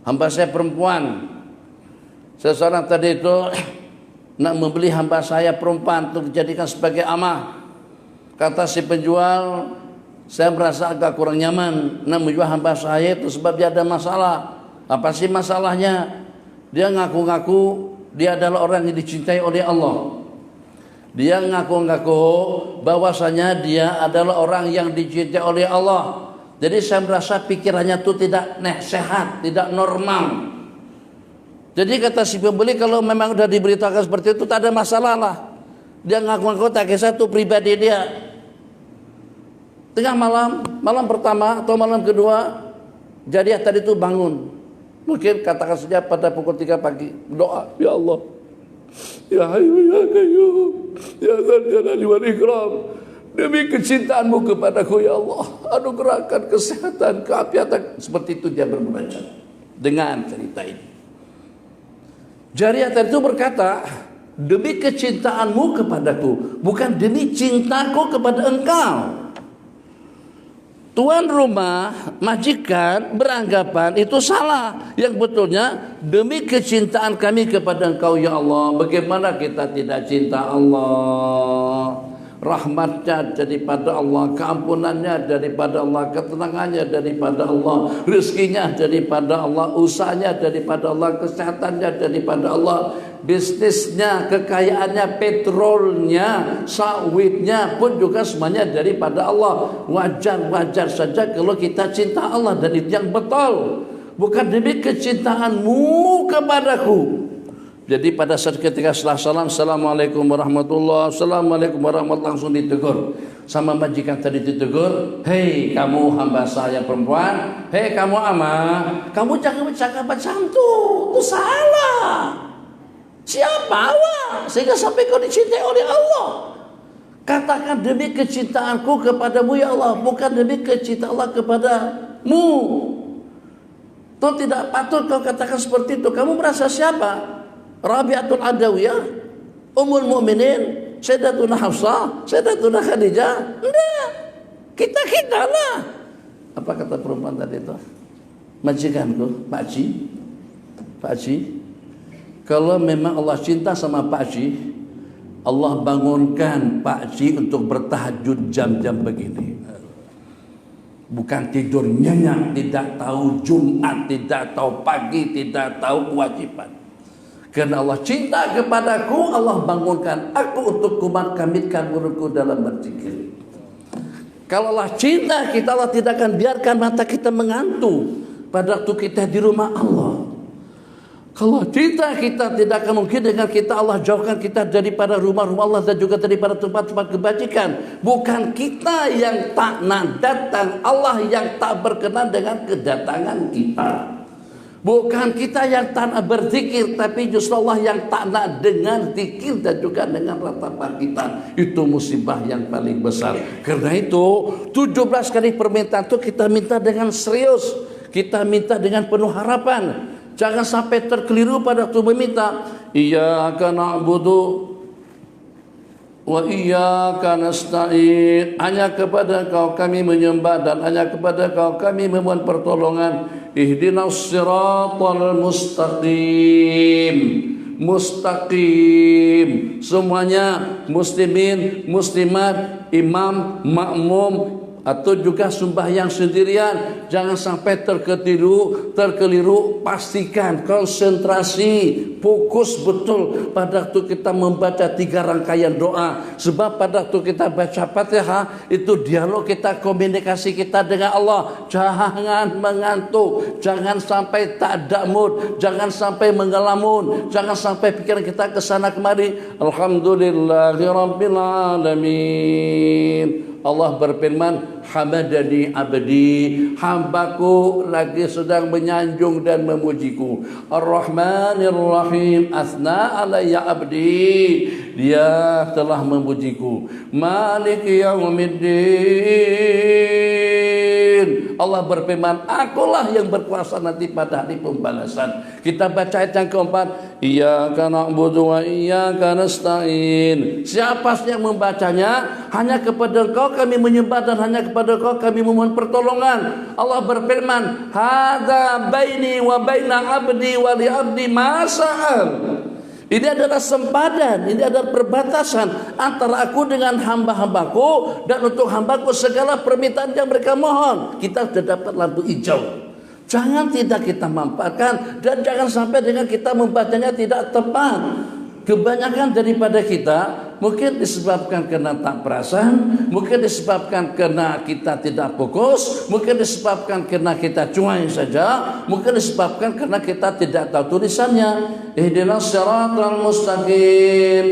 Hamba saya perempuan. Seseorang tadi itu nak membeli hamba saya perempuan untuk dijadikan sebagai amah. Kata si penjual, saya merasa agak kurang nyaman nak menjual hamba saya itu sebab dia ada masalah. Apa sih masalahnya? Dia ngaku-ngaku dia adalah orang yang dicintai oleh Allah. Dia ngaku-ngaku bahwasanya dia adalah orang yang dicintai oleh Allah. Jadi saya merasa pikirannya itu tidak sehat, tidak normal. Jadi kata si pembeli, kalau memang sudah diberitakan seperti itu tak ada masalah lah. Dia ngaku-ngaku tak kisah itu pribadi dia. Tengah malam pertama atau malam kedua, jadiah tadi itu bangun. Mungkin katakan saja pada pukul 3 pagi, doa, ya Allah, ya Hayyu ya Qayyum, ya Dzal Jalali wal Ikram, demi kecintaanmu kepadaku ya Allah, anugerahkan kesehatan, keafiatan. Seperti itu dia bermunajat dengan cerita ini. Jariah tadi itu berkata, demi kecintaanmu kepadaku, bukan demi cintaku kepada engkau. Tuan rumah, majikan beranggapan itu salah. Yang betulnya, demi kecintaan kami kepada engkau ya Allah. Bagaimana kita tidak cinta Allah? Rahmatnya daripada Allah, keampunannya daripada Allah, ketenangannya daripada Allah, rezekinya daripada Allah, usahanya daripada Allah, kesehatannya daripada Allah, bisnisnya, kekayaannya, petrolnya, sawitnya pun juga semuanya daripada Allah. Wajar saja kalau kita cinta Allah, dan itu yang betul, bukan demi kecintaanmu kepadaku. Jadi pada saat ketika setelah salam, assalamualaikum warahmatullahi wabarakatuh, assalamualaikum warahmatullahi wabarakatuh, langsung ditegur sama majikan tadi, ditegur, hei kamu hamba saya perempuan, hei kamu amah, kamu jangan bercakap macam itu salah. Siapa awak sehingga sampai kau dicintai oleh Allah? Katakan demi kecintaanku kepadamu ya Allah, bukan demi kecintaan Allah kepadamu. Itu tidak patut kau katakan seperti itu. Kamu merasa siapa? Rabi'atul Adawiyah, Ummul Mukminin, Sayyidatuna Hafsah, Sayyidatuna Khadijah? Enggak, kita lah. Apa kata perempuan tadi itu? Majikanku, Pak Haji, kalau memang Allah cinta sama Pak Haji, Allah bangunkan Pak Haji untuk bertahajud jam-jam begini. Bukan tidur nyenyak, tidak tahu Jumat, tidak tahu pagi, tidak tahu kewajiban. Karena Allah cinta kepadaku, Allah bangunkan aku untuk kumakamidkan muridku dalam berzikir. Kalau Allah cinta kita, Allah tidak akan biarkan mata kita mengantuk pada waktu kita di rumah Allah. Kalau kita tidak akan mungkin dengan kita Allah jauhkan kita daripada rumah-rumah Allah dan juga daripada tempat-tempat kebajikan. Bukan kita yang tak nak datang, Allah yang tak berkenan dengan kedatangan kita. Bukan kita yang tak nak berzikir, tapi justru Allah yang tak nak dengan zikir dan juga dengan ratapan kita. Itu musibah yang paling besar. Karena itu 17 kali permintaan itu kita minta dengan serius, kita minta dengan penuh harapan. Jangan sampai terkeliru pada waktu meminta. Iyyaka na'budu wa iyyaka nasta'in. Hanya kepada Kau kami menyembah dan hanya kepada Kau kami memohon pertolongan. Ihdinas siratal mustaqim. Mustaqim. Semuanya muslimin, muslimat, imam, makmum atau juga sembahyang sendirian, jangan sampai terkeliru. Pastikan konsentrasi, fokus betul pada waktu kita membaca 3 rangkaian doa. Sebab pada waktu kita baca Fatihah itu dialog kita, komunikasi kita dengan Allah. Jangan mengantuk, jangan sampai tak ada mood, jangan sampai menggelamun, jangan sampai pikiran kita ke sana kemari. Alhamdulillahirabbil alamin. Allah berfirman, hamadani abdi, hambaku lagi sedang menyanjung dan memujiku. Ar-Rahmanir Rahim, asna alayya abdi, dia telah memujiku. Maliki yaumiddin, Allah berfirman, akulah yang berkuasa nanti pada hari pembalasan. Kita baca ayat yang keempat, iyyaka na'budu wa iyyaka nasta'in. Siapa yang membacanya? Hanya kepada Engkau kami menyembah dan hanya kepada Engkau kami memohon pertolongan. Allah berfirman, hadza baini wa baina abdi wa li abdi ma sa'al. Ini adalah sempadan, ini adalah perbatasan antara aku dengan hamba-hambaku, dan untuk hambaku segala permintaan yang mereka mohon. Kita sudah dapat lampu hijau. Jangan tidak kita manfaatkan, dan jangan sampai dengan kita membacanya tidak tepat. Kebanyakan daripada kita mungkin disebabkan karena tak perasan, mungkin disebabkan karena kita tidak fokus, mungkin disebabkan karena kita cuai saja, mungkin disebabkan karena kita tidak tahu tulisannya. Ihdinas siratal mustaqim.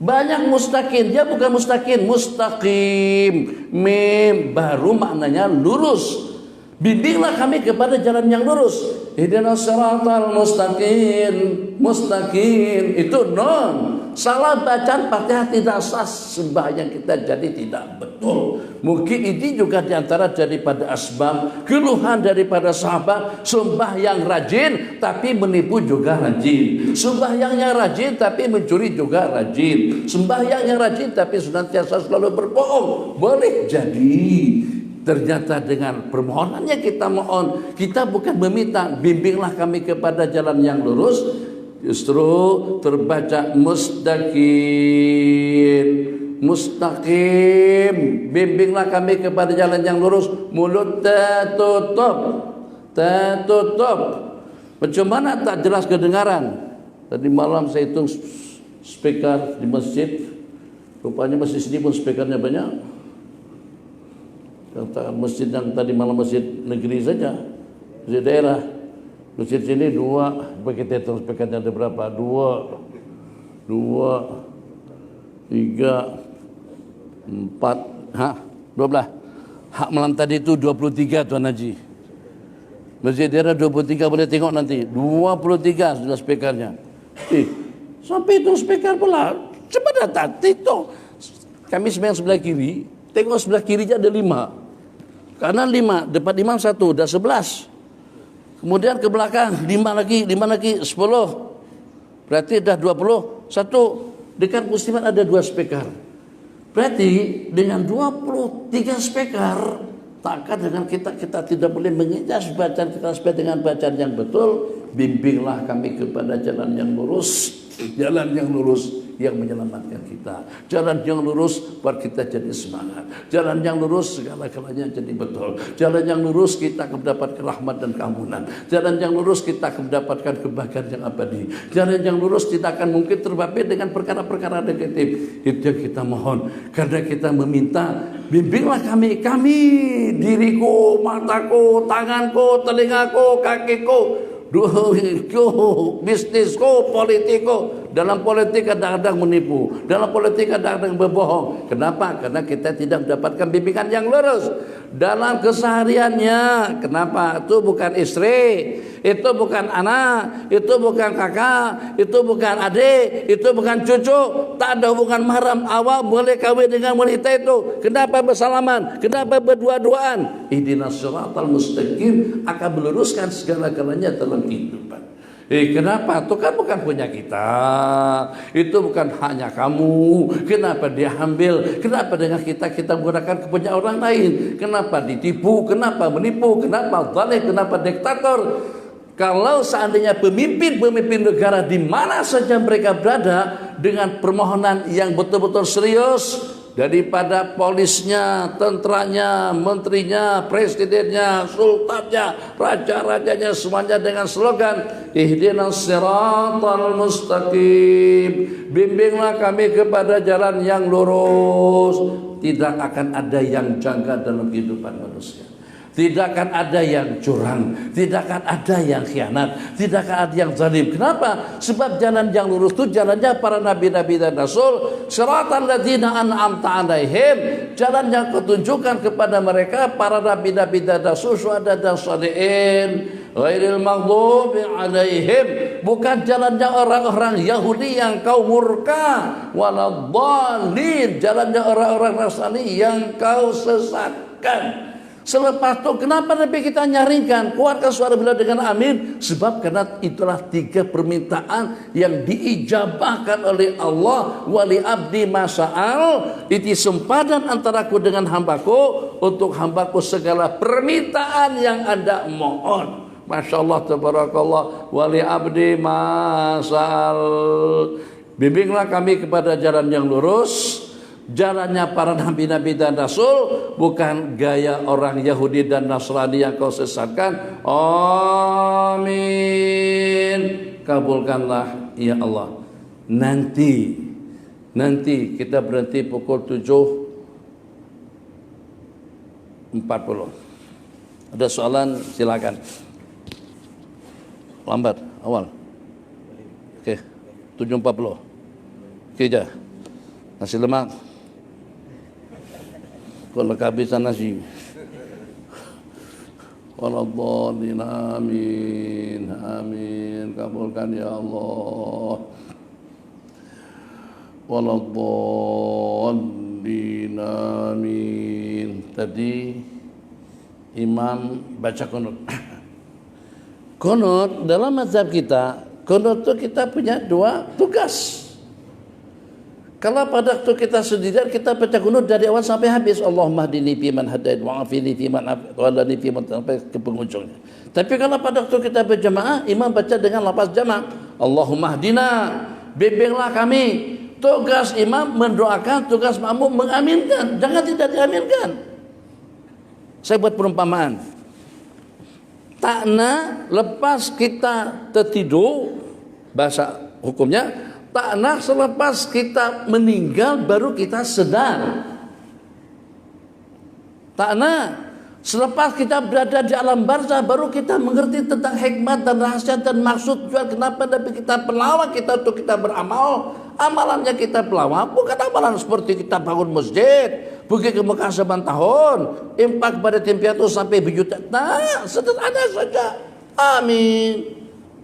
Banyak mustaqim, dia bukan mustaqim, mustaqim. Mim baru maknanya lurus. Bimbinglah kami kepada jalan yang lurus. Ihdinas siratal mustaqim. Mustaqim itu non. Salah bacaan Fatihah tidak sah, sembahyang kita jadi tidak betul. Mungkin ini juga diantara daripada asbab keluhan daripada sahabat. Sembahyang rajin tapi menipu juga rajin. Sembahyangnya rajin tapi mencuri juga rajin. Sembahyangnya rajin tapi senantiasa selalu berbohong. Boleh jadi ternyata dengan permohonannya kita mohon, kita bukan meminta bimbinglah kami kepada jalan yang lurus, justru terbaca mustaqim. Mustaqim, bimbinglah kami kepada jalan yang lurus. Mulut tertutup. Macam mana tak jelas kedengaran? Tadi malam saya hitung speaker di masjid, rupanya masjid sini pun speakernya banyak. Masjid yang tadi malam masjid negeri saja, masjid daerah, masjid sini 2, kita hitung speakernya ada berapa? 2, 3, 4, 12. Hak malam tadi itu 23 Tuan Haji. Masjid daerah 23, boleh tengok nanti. 23 sudah speakernya. Sampai itu speaker pula. Cepat datang, itu. Kami sebelah kiri, tengok sebelah kirinya ada 5. Karena 5, depan imam 1, dah 11. Kemudian ke belakang 5 lagi, 10. Berarti dah 21. Dekat muslimat ada 2 speaker. Berarti dengan 23 speaker, takkan dengan kita tidak boleh menginjas bacaan kita sesuai dengan bacaan yang betul. Bimbinglah kami kepada jalan yang lurus. Jalan yang lurus yang menyelamatkan kita. Jalan yang lurus buat kita jadi semangat. Jalan yang lurus segala-galanya jadi betul. Jalan yang lurus kita akan mendapatkan rahmat dan keampunan. Jalan yang lurus kita akan mendapatkan kebahagiaan yang abadi. Jalan yang lurus tidak akan mungkin terbabit dengan perkara-perkara negatif. Itu yang kita mohon. Karena kita meminta, bimbinglah kami, diriku, mataku, tanganku, telingaku, kakiku. bisnisku, politiku. Dalam politik kadang-kadang menipu, dalam politik kadang-kadang berbohong. Kenapa? Karena kita tidak mendapatkan bimbingan yang lurus. Dalam kesehariannya, kenapa? Itu bukan istri, itu bukan anak, itu bukan kakak, itu bukan adik, itu bukan cucu. Tak ada hubungan mahram. Awak boleh kawin dengan wanita itu. Kenapa bersalaman? Kenapa berdua-duaan? Ihdinas siratal mustaqim akan meluruskan segala-galanya dalam kehidupan. Kenapa? Itu kan bukan punya kita. Itu bukan hanya kamu. Kenapa dia ambil? Kenapa dengan kita menggunakan kepunyaan orang lain? Kenapa ditipu? Kenapa menipu? Kenapa zalim? Kenapa diktator? Kalau seandainya pemimpin negara di mana saja mereka berada dengan permohonan yang betul-betul serius, daripada polisnya, tenteranya, menterinya, presidennya, sultannya, raja-rajanya, semuanya dengan slogan ihdinas siratal mustaqim, bimbinglah kami kepada jalan yang lurus. Tidak akan ada yang janggal dalam kehidupan manusia. Tidak akan ada yang curang, tidak akan ada yang khianat, tidak akan ada yang zalim. Kenapa? Sebab jalan yang lurus itu jalannya para nabi-nabi dan rasul. Siratal ladzina an'amta 'alaihim, jalan yang kutunjukkan kepada mereka para nabi-nabi dan rasul, syuhada dan shalihin. Ghairil maghdubi 'alaihim, bukan jalannya orang-orang Yahudi yang kau murka, waladhdallin, jalannya orang-orang Nasrani yang kau sesatkan. Selepas itu kenapa Nabi kita nyaringkan, kuatkan suara beliau dengan amin? Sebab karena itulah 3 permintaan yang diijabahkan oleh Allah. Wali abdi masa'al, itu sempadan antaraku dengan hambaku, untuk hambaku segala permintaan yang Anda mohon. Masya Allah, tabarakallah. Wali abdi masa'al, bimbinglah kami kepada jalan yang lurus. Jalannya para nabi-nabi dan rasul, bukan gaya orang Yahudi dan Nasrani yang kau sesatkan. Amin. Kabulkanlah ya Allah. Nanti kita berhenti pukul 7.40. Ada soalan silakan. Lambat awal. Oke, 7.40. Oke aja. Nasi lemak. Kalau kehabisan nasi. Waladhdallin, amin, amin. Kabulkan ya Allah. Waladhdallin, amin. Tadi imam baca kunut. Kunut dalam mazhab kita, kunut itu kita punya 2 tugas. Kalau pada waktu kita sendirian, kita baca kunut dari awal sampai habis. Allahumma hdini fiman hadait wa afini fiman afini fiman, sampai ke penghujungnya. Tapi kalau pada waktu kita berjamaah, imam baca dengan lafaz jama'. Allahumma hdina, bimbinglah kami. Tugas imam mendoakan, tugas makmum mengaminkan. Jangan tidak diaminkan. Saya buat perumpamaan. Takna lepas kita tertidur, bahasa hukumnya, takna selepas kita meninggal baru kita sedar. Takna selepas kita berada di alam barzah baru kita mengerti tentang hikmat dan rahasia dan maksud jual kenapa Nabi kita pelawak kita untuk kita beramal. Amalannya kita pelawak bukan amalan seperti kita bangun masjid, pergi ke Mekah 7 tahun, impak pada tim piatu sampai berjuta. Nah, sederhana saja. Amin.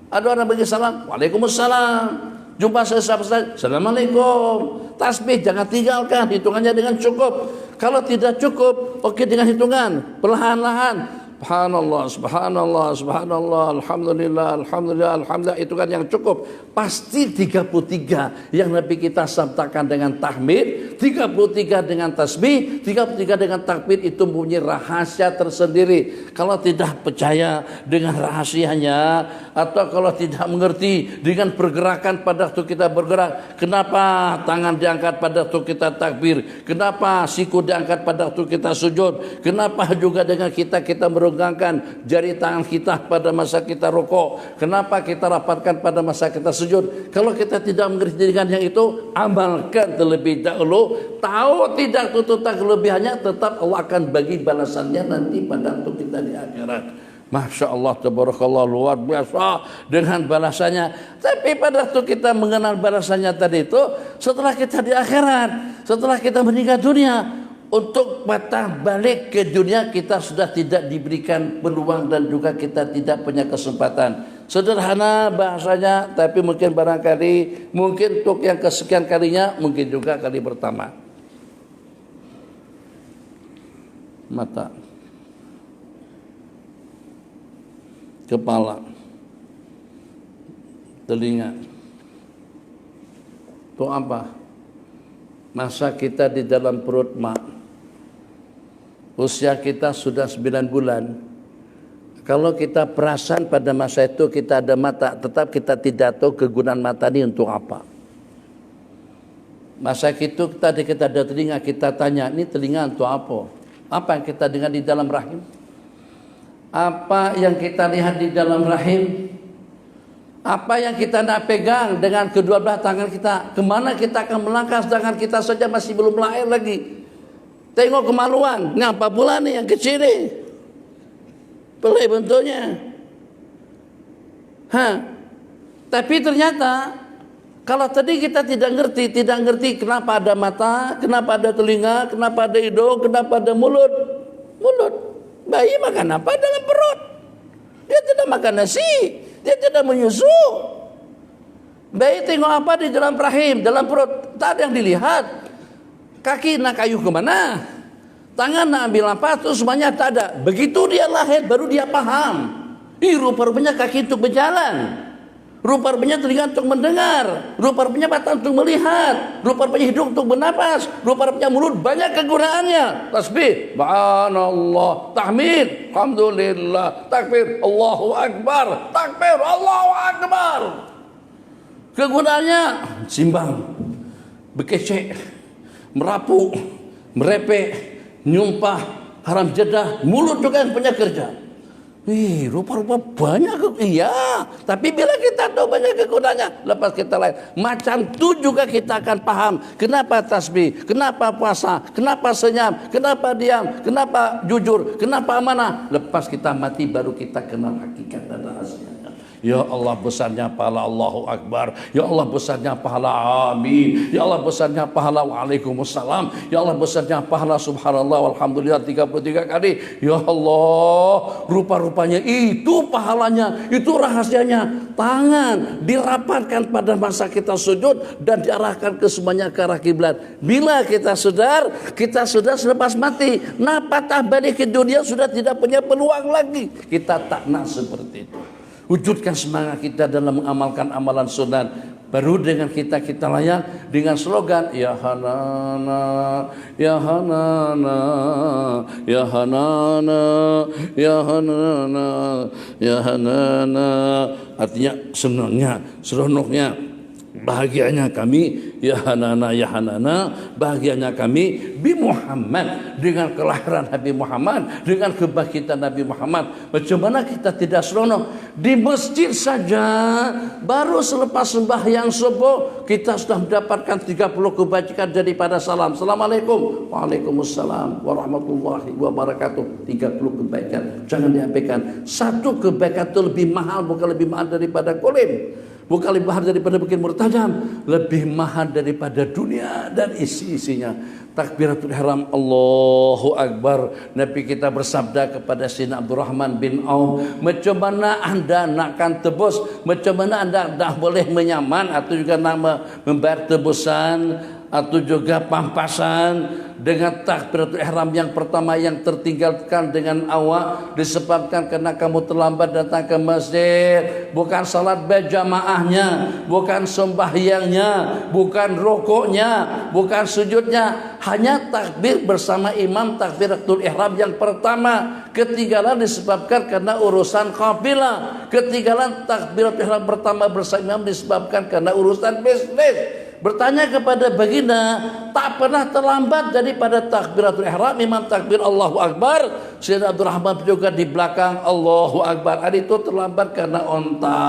Ada orang bagi salam, waalaikumsalam. Jumpa selesai, assalamualaikum. Tasbih jangan tinggalkan, hitungannya dengan cukup. Kalau tidak cukup, oke dengan hitungan perlahan-lahan. Subhanallah, subhanallah, subhanallah, alhamdulillah, alhamdulillah, alhamdulillah. Itu kan yang cukup. Pasti 33 yang Nabi kita sabtakan dengan tahmid, 33 dengan tasbih, 33 dengan takbir. Itu mempunyai rahasia tersendiri. Kalau tidak percaya dengan rahasianya, atau kalau tidak mengerti dengan pergerakan pada waktu kita bergerak, kenapa tangan diangkat pada waktu kita takbir, kenapa siku diangkat pada waktu kita sujud, kenapa juga dengan kita merengangkan jari tangan kita pada masa kita rukuk, kenapa kita rapatkan pada masa kita sujud. Kalau kita tidak mengerti dengan yang itu, amalkan terlebih dahulu. Tahu tidak tuntutan kelebihannya, tetap Allah akan bagi balasannya nanti pada waktu kita di akhirat. Masya Allah, tabarakallah, luar biasa dengan balasannya. Tapi pada waktu kita mengenal balasannya tadi itu, setelah kita di akhirat, setelah kita meninggal dunia, untuk patah balik ke dunia kita sudah tidak diberikan peluang dan juga kita tidak punya kesempatan. Sederhana bahasanya, tapi mungkin barangkali, mungkin untuk yang kesekian kalinya, mungkin juga kali pertama. Mata, kepala, telinga. Itu apa? Masa kita di dalam perut mak, usia kita sudah 9 bulan. Kalau kita perasan pada masa itu kita ada mata, tetap kita tidak tahu kegunaan mata ini untuk apa. Masa itu kita ada telinga, kita tanya, ini telinga untuk apa? Apa yang kita dengar di dalam rahim? Apa yang kita lihat di dalam rahim? Apa yang kita nak pegang dengan kedua belah tangan kita? Kemana kita akan melangkah sedangkan kita saja masih belum lahir lagi? Tengok kemaluan, ngapa pula nih yang kecil nih? Pelai bentuknya. Tapi ternyata kalau tadi kita tidak ngerti kenapa ada mata, kenapa ada telinga, kenapa ada hidung, kenapa ada mulut. Bayi makan apa dalam perut? Dia tidak makan nasi, dia tidak menyusu. Bayi tengok apa di dalam rahim, dalam perut, tak ada yang dilihat. Kaki nak kayuh kemana? Tangan nak ambil apa? Itu semuanya tak ada. Begitu dia lahir baru dia paham. Rupa-rupanya kaki untuk berjalan, rupa-rupanya telinga untuk mendengar, rupa-rupanya mata untuk melihat, rupa-rupanya hidung untuk bernapas, rupa-rupanya mulut banyak kegunaannya. Tasbih, subhanallah, tahmid, alhamdulillah, takbir, Allahu akbar, takbir, Allahu akbar. Kegunaannya simbang, bekecek, merapu, merepek, nyumpah, haram jedah, mulut juga yang punya kerja. Rupa-rupa banyak. Iya, tapi bila kita tahu banyak kegunaannya, lepas kita lain, macam tu juga kita akan paham kenapa tasbih, kenapa puasa, kenapa senyum, kenapa diam, kenapa jujur, kenapa amanah. Lepas kita mati baru kita kenal hakikat dan rahasianya. Ya Allah besarnya pahala Allahu Akbar. Ya Allah besarnya pahala amin. Ya Allah besarnya pahala waalaikumsalam. Ya Allah besarnya pahala subhanallah walhamdulillah 33 kali. Ya Allah, rupa-rupanya itu pahalanya, itu rahasianya. Tangan dirapatkan pada masa kita sujud dan diarahkan ke semuanya ke arah kiblat. Bila kita sudah selepas mati, nah patah balik ke dunia sudah tidak punya peluang lagi. Kita tak nak seperti itu. Wujudkan semangat kita dalam mengamalkan amalan sunat. Baru dengan kita layak dengan slogan Ya Hanana, Ya Hanana, Ya Hanana, Ya Hanana, Ya Hanana. Artinya senangnya, seronoknya, bahagianya kami, Ya Hanana, Ya Hanana, bahagianya kami bi Muhammad, dengan kelahiran Nabi Muhammad, dengan kebangkitan Nabi Muhammad. Macam mana kita tidak seronok? Di masjid saja baru selepas sembahyang subuh kita sudah mendapatkan 30 kebajikan daripada salam. Assalamualaikum, waalaikumsalam warahmatullahi wabarakatuh. 30 kebaikan, jangan diabaikan. Satu kebaikan itu lebih mahal, bukan lebih mahal daripada kolim, bukan lebih mahal daripada bikin murtajam, lebih mahal daripada dunia dan isi-isinya. Takbiratul ihram, Allahu Akbar. Nabi kita bersabda kepada Sayyidina Abdurrahman bin Auf, macam mana anda nakkan tebus, macam mana anda dah boleh menyaman atau juga nak membayar tebusan atau juga pampasan dengan takbiratul ihram yang pertama yang tertinggalkan dengan awak disebabkan karena kamu terlambat datang ke masjid, bukan salat berjamaahnya, bukan sembahyangnya, bukan rukuknya, bukan sujudnya, hanya takbir bersama imam takbiratul ihram yang pertama. Ketinggalan disebabkan karena urusan kafilah, ketinggalan takbiratul ihram pertama bersama imam disebabkan karena urusan bisnis. Bertanya kepada baginda, tak pernah terlambat daripada takbiratul ihram, imam takbir Allahu Akbar, Sayyidina Abdurrahman juga di belakang Allahu Akbar. Ada itu terlambat karena onta,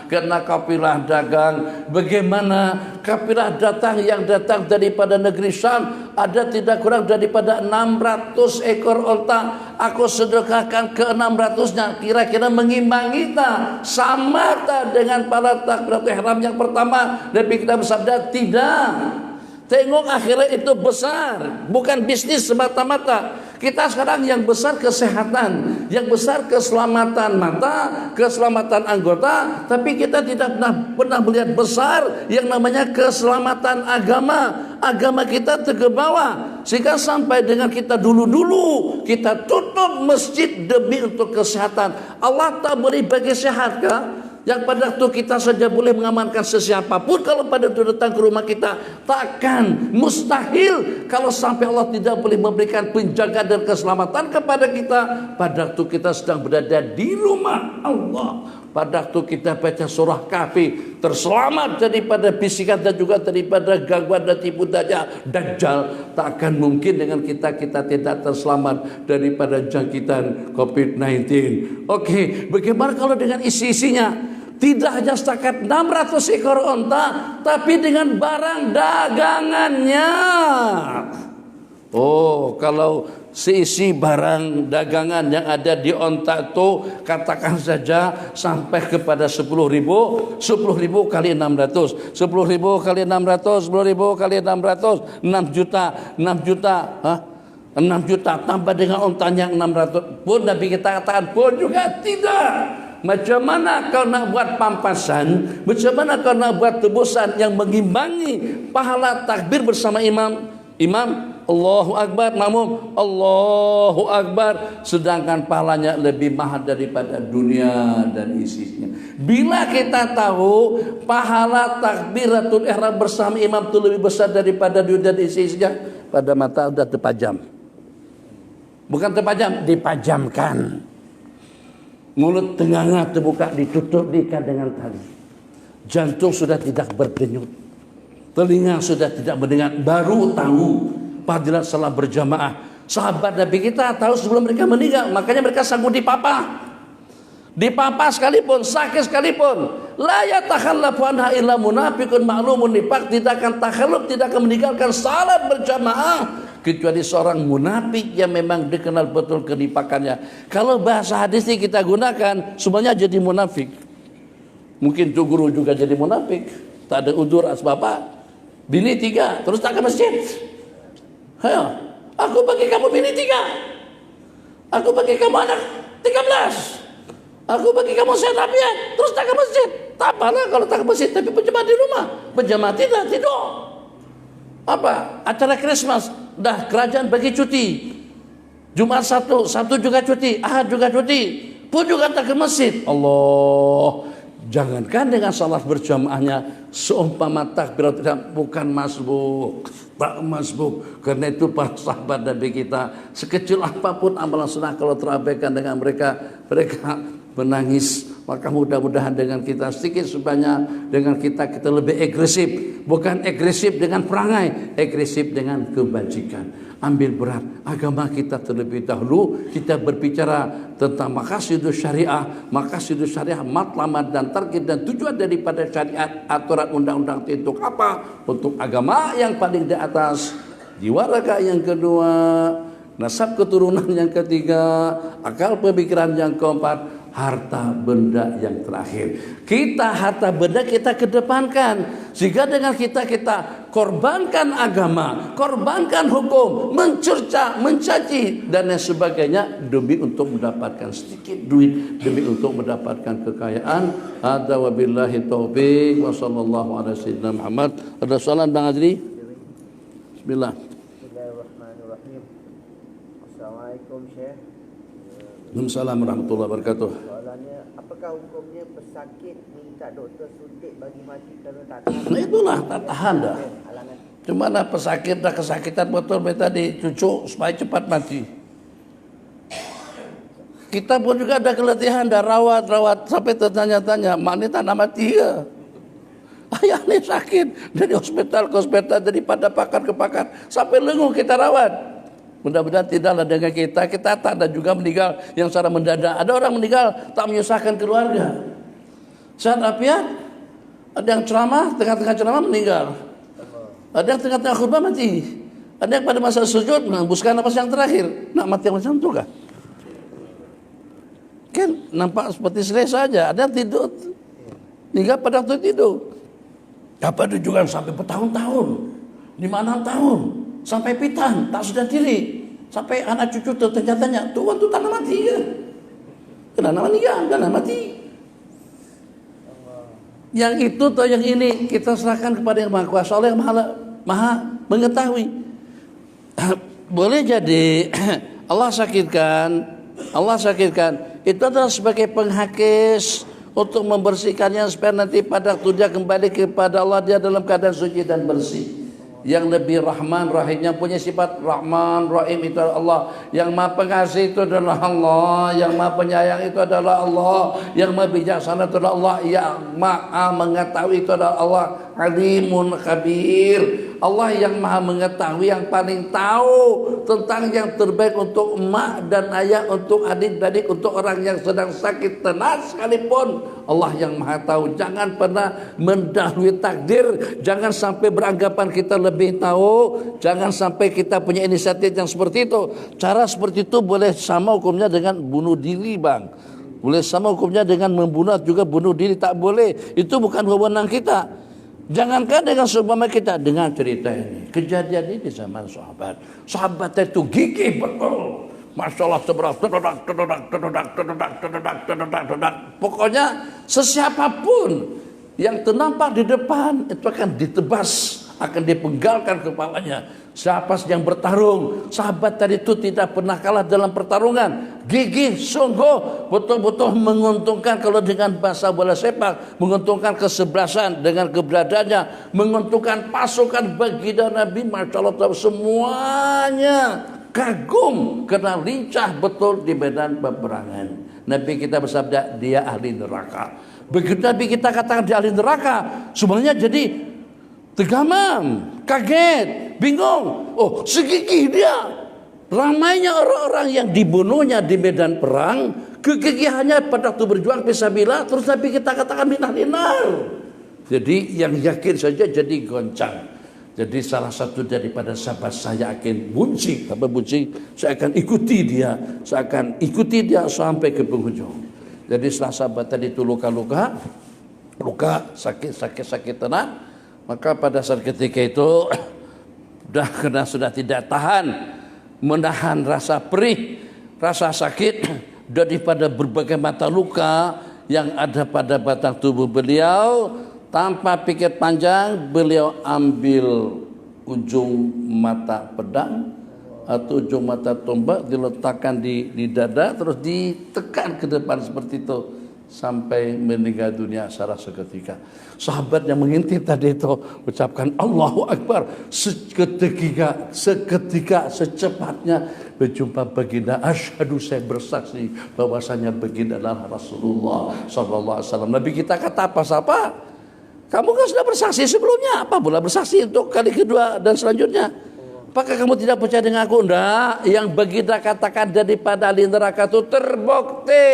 karena kafilah dagang. Bagaimana kafilah datang yang datang daripada negeri Syam, ada tidak kurang daripada 600 ekor onta. Aku sedekahkan ke 600-nya. Kira-kira mengimbangi tak? Sama tak dengan para takbiratul ihram yang pertama? Nabi kita bersabda, tidak. Tengok akhirnya itu besar, bukan bisnis semata-mata. Kita sekarang yang besar kesehatan, yang besar keselamatan mata, keselamatan anggota, tapi kita tidak pernah melihat besar yang namanya keselamatan agama. Agama kita terkebawa, sehingga sampai dengan kita dulu-dulu kita tutup masjid demi untuk kesehatan. Allah tak beri bagi sehat kah? Yang pada waktu kita saja boleh mengamankan sesiapapun, kalau pada waktu datang ke rumah kita, takkan, mustahil kalau sampai Allah tidak boleh memberikan penjagaan dan keselamatan kepada kita pada waktu kita sedang berada di rumah Allah. Pada waktu kita baca surah Kahfi, terselamat daripada bisikan dan juga daripada gangguan dan tipu daya Dajjal. Tak akan mungkin dengan kita tidak terselamat daripada jangkitan COVID-19. Oke, bagaimana kalau dengan isi-isinya? Tidak hanya setakat 600 ekor onta, tapi dengan barang dagangannya. Oh, kalau seisi barang dagangan yang ada di onta itu, katakan saja sampai kepada 10.000 kali 600, 10.000 kali 600, 10.000 kali 600, 6 juta, 6 juta tambah dengan ontanya 600 pun Nabi kita katakan pun juga tidak. Macam mana kau nak buat pampasan, macam mana kau nak buat tebusan yang mengimbangi pahala takbir bersama imam Allahu Akbar, makmum Allahu Akbar, sedangkan pahalanya lebih mahal daripada dunia dan isinya. Bila kita tahu pahala takbiratul ihram bersama imam itu lebih besar daripada dunia dan isinya, pada mata sudah terpajam. Bukan terpajam, dipajamkan. Mulut tengahnya terbuka, ditutup, diikat dengan tali. Jantung sudah tidak berdenyut, telinga sudah tidak mendengar, baru tahu fadilat salat berjamaah. Sahabat Nabi kita tahu sebelum mereka meninggal, makanya mereka sanggup dipapa sekalipun, sakit sekalipun. La yatakhallafu anha illa munafiqun ma'lumun nifaq, tidak akan takhalluf, tidak akan meninggalkan salat berjamaah kecuali seorang munafik yang memang dikenal betul kenipakannya. Kalau bahasa hadis ini kita gunakan, semuanya jadi munafik. Mungkin tu guru juga jadi munafik, tak ada udur asbaba. Bini 3 terus tak ke masjid. Hayo, aku bagi kamu bini 3, aku bagi kamu anak 13, aku bagi kamu sehat afiat, terus tak ke masjid. Tak apalah kalau tak ke masjid, tapi berjamaah di rumah. Berjamaah tidak tidur. Apa? Acara Christmas, dah kerajaan bagi cuti. Jumat Sabtu juga cuti, Ahad juga cuti, pun juga tak ke masjid. Allah, jangankan dengan salat berjamaahnya, seumpama takbiratul ihram bukan masbuk, tak masbuk. Karena itu para sahabat Nabi kita, sekecil apapun amalan sunnah kalau terabaikan dengan mereka menangis. Maka mudah-mudahan dengan kita sedikit sebanyak, dengan kita lebih agresif. Bukan agresif dengan perangai, agresif dengan kebajikan. Ambil berat agama kita terlebih dahulu. Kita berbicara tentang maqasidus syariah. Maqasidus syariah, matlamat dan target dan tujuan daripada syariat, aturan undang-undang itu untuk apa? Untuk agama yang paling di atas, jiwa raga yang kedua, nasab keturunan yang ketiga, akal pemikiran yang keempat, harta benda yang terakhir. Kita harta benda kita kedepankan, sehingga dengan kita korbankan agama, korbankan hukum, mencerca, mencaci dan lain sebagainya demi untuk mendapatkan sedikit duit, demi untuk mendapatkan kekayaan. Hadza wabillahi taufiq wa sallallahu ala sayyidina Muhammad. Ada soalan Bang Azri? Bismillah. Bismillahirrahmanirrahim. Assalamualaikum Syekh. Waalaikumsalam warahmatullahi wabarakatuh. Soalannya, apakah hukumnya pesakit minta doktor suntik bagi mati kerana tak tahan? Nah itulah tak tahan dah. Cuma pesakit dah kesakitan betul minta dicucuk supaya cepat mati. Kita pun juga ada keletihan dah rawat sampai tertanya-tanya, mak ni tak nak mati ke? Ayah ni sakit dari hospital ke hospital, dari pakar ke pakar, sampai lenguh kita rawat. Mudah-mudahan tidaklah dengan kita tak ada juga meninggal yang secara mendadak. Ada orang meninggal tak menyusahkan keluarga. Sehat afiat, ada yang ceramah, tengah-tengah ceramah meninggal. Ada yang tengah-tengah khutbah mati. Ada yang pada masa sujud menghembuskan napas yang terakhir, nak mati macam itu kah? Kan nampak seperti selesai saja. Ada yang tidur hingga pada waktu tidur. Dapat rujukan sampai bertahun-tahun, 5-6 tahun, sampai pitan, tak sedar diri, sampai anak cucu tertanya-tanya, Tuhan tu tanah mati ke? Kenapa mati kan? Kenapa mati? Yang itu atau yang ini kita serahkan kepada yang Maha Kuasa, Allah yang maha mengetahui. Boleh jadi Allah sakitkan itu adalah sebagai penghakis untuk membersihkannya supaya nanti pada waktu dia kembali kepada Allah dia dalam keadaan suci dan bersih. Yang lebih Rahman Rahim, yang punya sifat Rahman Rahim itu adalah Allah. Yang Maha Pengasih itu adalah Allah. Yang Maha Penyayang itu adalah Allah. Yang Maha Bijaksana itu adalah Allah. Yang Maha Mengetahui itu adalah Allah. Alimun Khabir. Allah yang Maha Mengetahui, yang paling tahu tentang yang terbaik untuk emak dan ayah, untuk adik-adik, untuk orang yang sedang sakit tenas sekalipun. Allah yang Maha tahu. Jangan pernah mendahului takdir. Jangan sampai beranggapan kita lebih tahu. Jangan sampai kita punya inisiatif yang seperti itu. Cara seperti itu boleh sama hukumnya dengan bunuh diri, bang. Boleh sama hukumnya dengan membunuh juga bunuh diri. Tak boleh. Itu bukan wewenang kita. Jangankan dengan seumpama kita dengan cerita ini, kejadian ini zaman sahabat. Sahabat itu gigih betul. Masya Allah, pokoknya sesiapapun yang ternampak di depan itu akan ditebas, akan dipenggalkan kepalanya. Siapa yang bertarung, sahabat tadi itu tidak pernah kalah dalam pertarungan. Gigih, sungguh, betul-betul menguntungkan. Kalau dengan bahasa bola sepak, menguntungkan kesebelasan dengan keberadaannya, menguntungkan pasukan baginda Nabi. Masya Allah, semuanya kagum karena lincah betul di medan peperangan. Nabi kita bersabda, dia ahli neraka. Begitu Nabi kita katakan dia ahli neraka, semuanya jadi tegamam, kaget, bingung. Oh, segigih dia. Ramainya orang-orang yang dibunuhnya di medan perang, kegigihannya pada waktu berjuang fisabilillah, terus Nabi kita katakan minah linar. Jadi yang yakin saja jadi goncang. Jadi salah satu daripada sahabat saya akan bunci, saya akan ikuti dia, sampai ke penghujung. Jadi setelah sahabat tadi itu luka sakit tenang, maka pada saat ketika itu sudah tidak tahan menahan rasa perih, rasa sakit daripada berbagai mata luka yang ada pada batang tubuh beliau. Tanpa pikir panjang, beliau ambil ujung mata pedang atau ujung mata tombak, diletakkan di dada, terus ditekan ke depan seperti itu sampai meninggal dunia secara seketika. Sahabat yang mengintip tadi itu ucapkan Allahu Akbar. Seketika secepatnya berjumpa baginda. Asyhadu, saya bersaksi bahwasanya baginda adalah Rasulullah sallallahu alaihi wasallam. Nabi kita kata apa? Kamu kan sudah bersaksi sebelumnya, apa pula bersaksi untuk kali kedua dan selanjutnya? Apakah kamu tidak percaya dengan aku? Enggak. Yang baginda katakan daripada ahli neraka itu terbukti.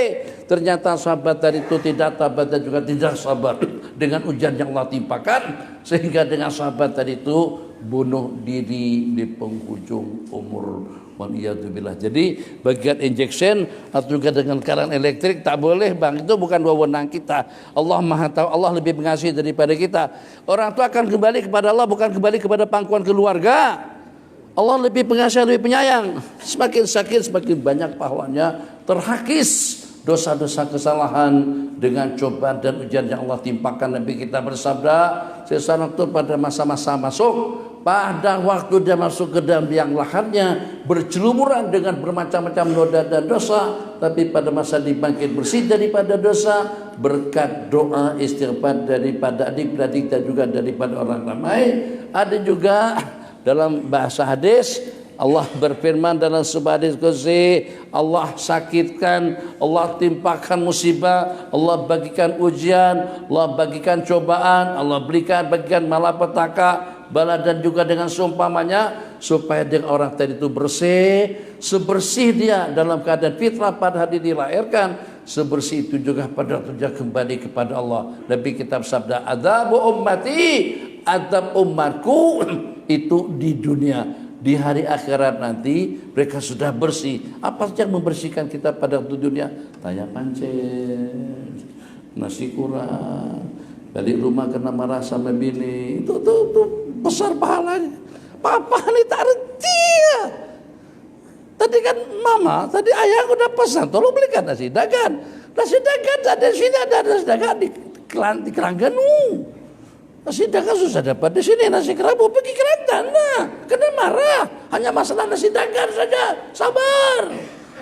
Ternyata sahabat tadi itu tidak tabat dan juga tidak sabar dengan ujian yang Allah timpakan, sehingga dengan sahabat tadi itu bunuh diri di penghujung umur. Waliyadzubillah. Jadi bagian injection atau juga dengan karan elektrik tak boleh, bang. Itu bukan wewenang kita. Allah Maha tahu, Allah lebih mengasihi daripada kita. Orang tua akan kembali kepada Allah, bukan kembali kepada pangkuan keluarga. Allah lebih pengasih, lebih penyayang. Semakin sakit semakin banyak pahalanya terhakis dosa-dosa kesalahan dengan cobaan dan ujian yang Allah timpakan. Nabi kita bersabda, seseorang itu pada masa-masa masuk, pada waktu dia masuk ke dalam biang laharnya bercelumuran dengan bermacam-macam noda dan dosa, tapi pada masa dibangkit bersih daripada dosa berkat doa istighfar daripada adik-adik dan juga daripada orang ramai. Ada juga dalam bahasa hadis Allah berfirman dalam sebuah hadis qudsi, Allah sakitkan, Allah timpakan musibah, Allah bagikan ujian, Allah bagikan cobaan, Allah bagikan malapetaka, bala dan juga dengan seumpamanya, supaya dia orang tadi itu bersih, sebersih dia dalam keadaan fitrah pada hari dilahirkan, sebersih itu juga pada waktu dia kembali kepada Allah. Nabi kita bersabda, adabu ummati, adab umatku itu di dunia. di hari akhirat nanti mereka sudah bersih. Apa yang membersihkan kita pada waktu dunia? Tanya pancen, nasi kurang, balik rumah kena marah sama bini, itu besar pahalanya. Papa ini tak reti ya. Tadi kan mama, tadi ayah udah pesan, tolong belikan nasi dagan. Nasi dagan ada di sini, ada nasi dagan di Kerangganu. Nasi dagang susah dapat di sini, nasi kerabu pergi Kelantan. Nah, kena marah. Hanya masalah nasi dagang saja. Sabar.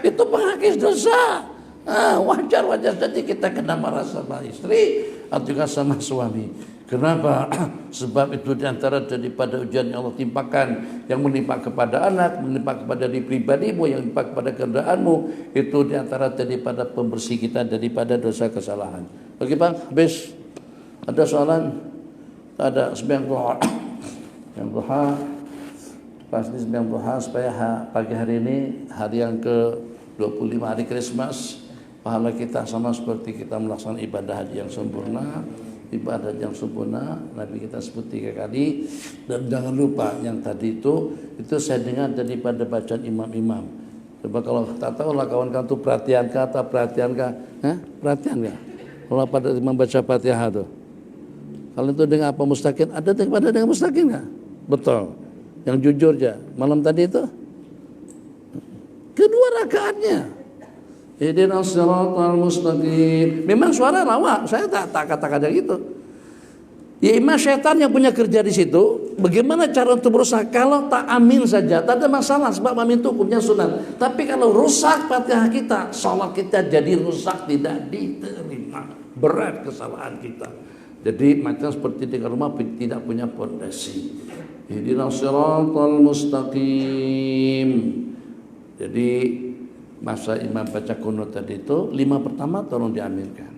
Itu penghapus dosa. Nah, wajar saja kita kena marah sama istri atau juga sama suami. Kenapa? Sebab itu diantara daripada ujian yang Allah timpakan, yang menimpa kepada anak, menimpa kepada diri pribadimu, yang menimpa kepada kendaraanmu, itu diantara daripada pembersih kita daripada dosa kesalahan. Oke Bang, habis ada soalan? Tak ada. Sembahyang duha. Yang duha pasti sembahyang duha supaya pagi hari ini hari yang ke-25 hari Christmas, pahala kita sama seperti kita melaksanakan ibadah haji yang sempurna, ibadah yang sempurna. Nabi kita sebut 3 kali. Dan jangan lupa yang tadi itu saya dengar daripada bacaan imam-imam. Coba kalau tak tahu lah kawan-kawan itu perhatian kah? Perhatian kah? Kalau pada membaca Fatihah tuh. Kalau itu dengan apa mustaqim? Ada daripada dengan mustaqim nggak? Betul. Yang jujur aja. Malam tadi itu kedua rakaatnya. Ihdinas siratal mustaqim. Memang suara lawak. Saya tak katakan gitu. Ya imam syaitan yang punya kerja di situ. Bagaimana cara untuk berusaha? Kalau tak amin saja, tak ada masalah sebab amin itu hukumnya sunat. Tapi kalau rusak Fatihah kita, salat kita jadi rusak, tidak diterima. Berat kesalahan kita. Jadi macam seperti di rumah tidak punya fondasi. Ihdinas siratal mustaqim. Jadi masa imam baca kunut tadi itu 5 pertama tolong diaminkan.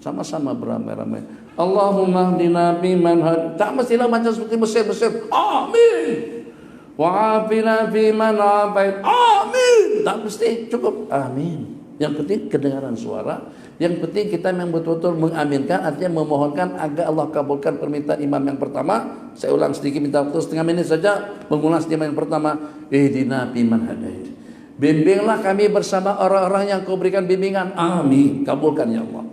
Sama-sama beramai-ramai. Allahumma hdina fiman had. Tak mestilah macam seperti Mesir. Amin. Wa afina fiman afait. Amin. Tak mesti, cukup amin. Yang penting kedengaran suara. Yang penting kita memang betul-betul mengaminkan, artinya memohonkan agar Allah kabulkan permintaan imam yang pertama. Saya ulang sedikit, minta waktu setengah menit saja mengulang imam yang pertama. Ihdina fiman hadait. Bimbinglah kami bersama orang-orang yang Kau berikan bimbingan. Amin. Kabulkan ya Allah.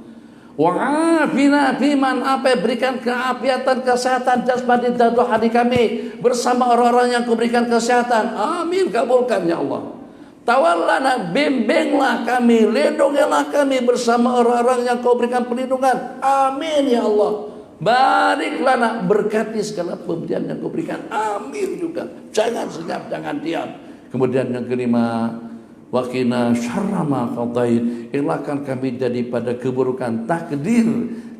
Wa'afina fiman apa, berikan keafiatan, kesehatan jasmani dan rohani kami bersama orang-orang yang Kau berikan kesehatan. Amin. Kabulkan ya Allah. Tawallana, bimbinglah kami, lindungilah kami bersama orang-orang yang Kau berikan perlindungan. Amin ya Allah. Bariklana, berkati segala pemberian yang Kau berikan. Amin juga. Jangan senyap, jangan diam. Kemudian yang kelima, waqina syarra ma qadait. Elakkan kami daripada keburukan takdir,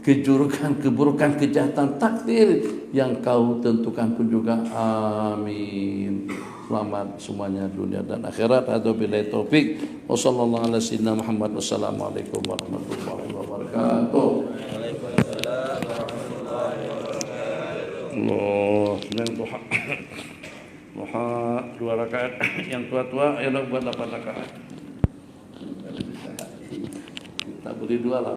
keburukan kejahatan takdir yang Kau tentukan pun juga. Amin. Selamat semuanya dunia dan akhirat. Billahi taufik. Wassallallahu ala sayyidina Muhammad. Wassalamualaikum warahmatullahi wabarakatuh. Waalaikumsalam warahmatullahi wabarakatuh. Allah, yang duha 2 rakaat. Yang tua-tua ayolah buat 8 rakaat. Kita beri 2 lah.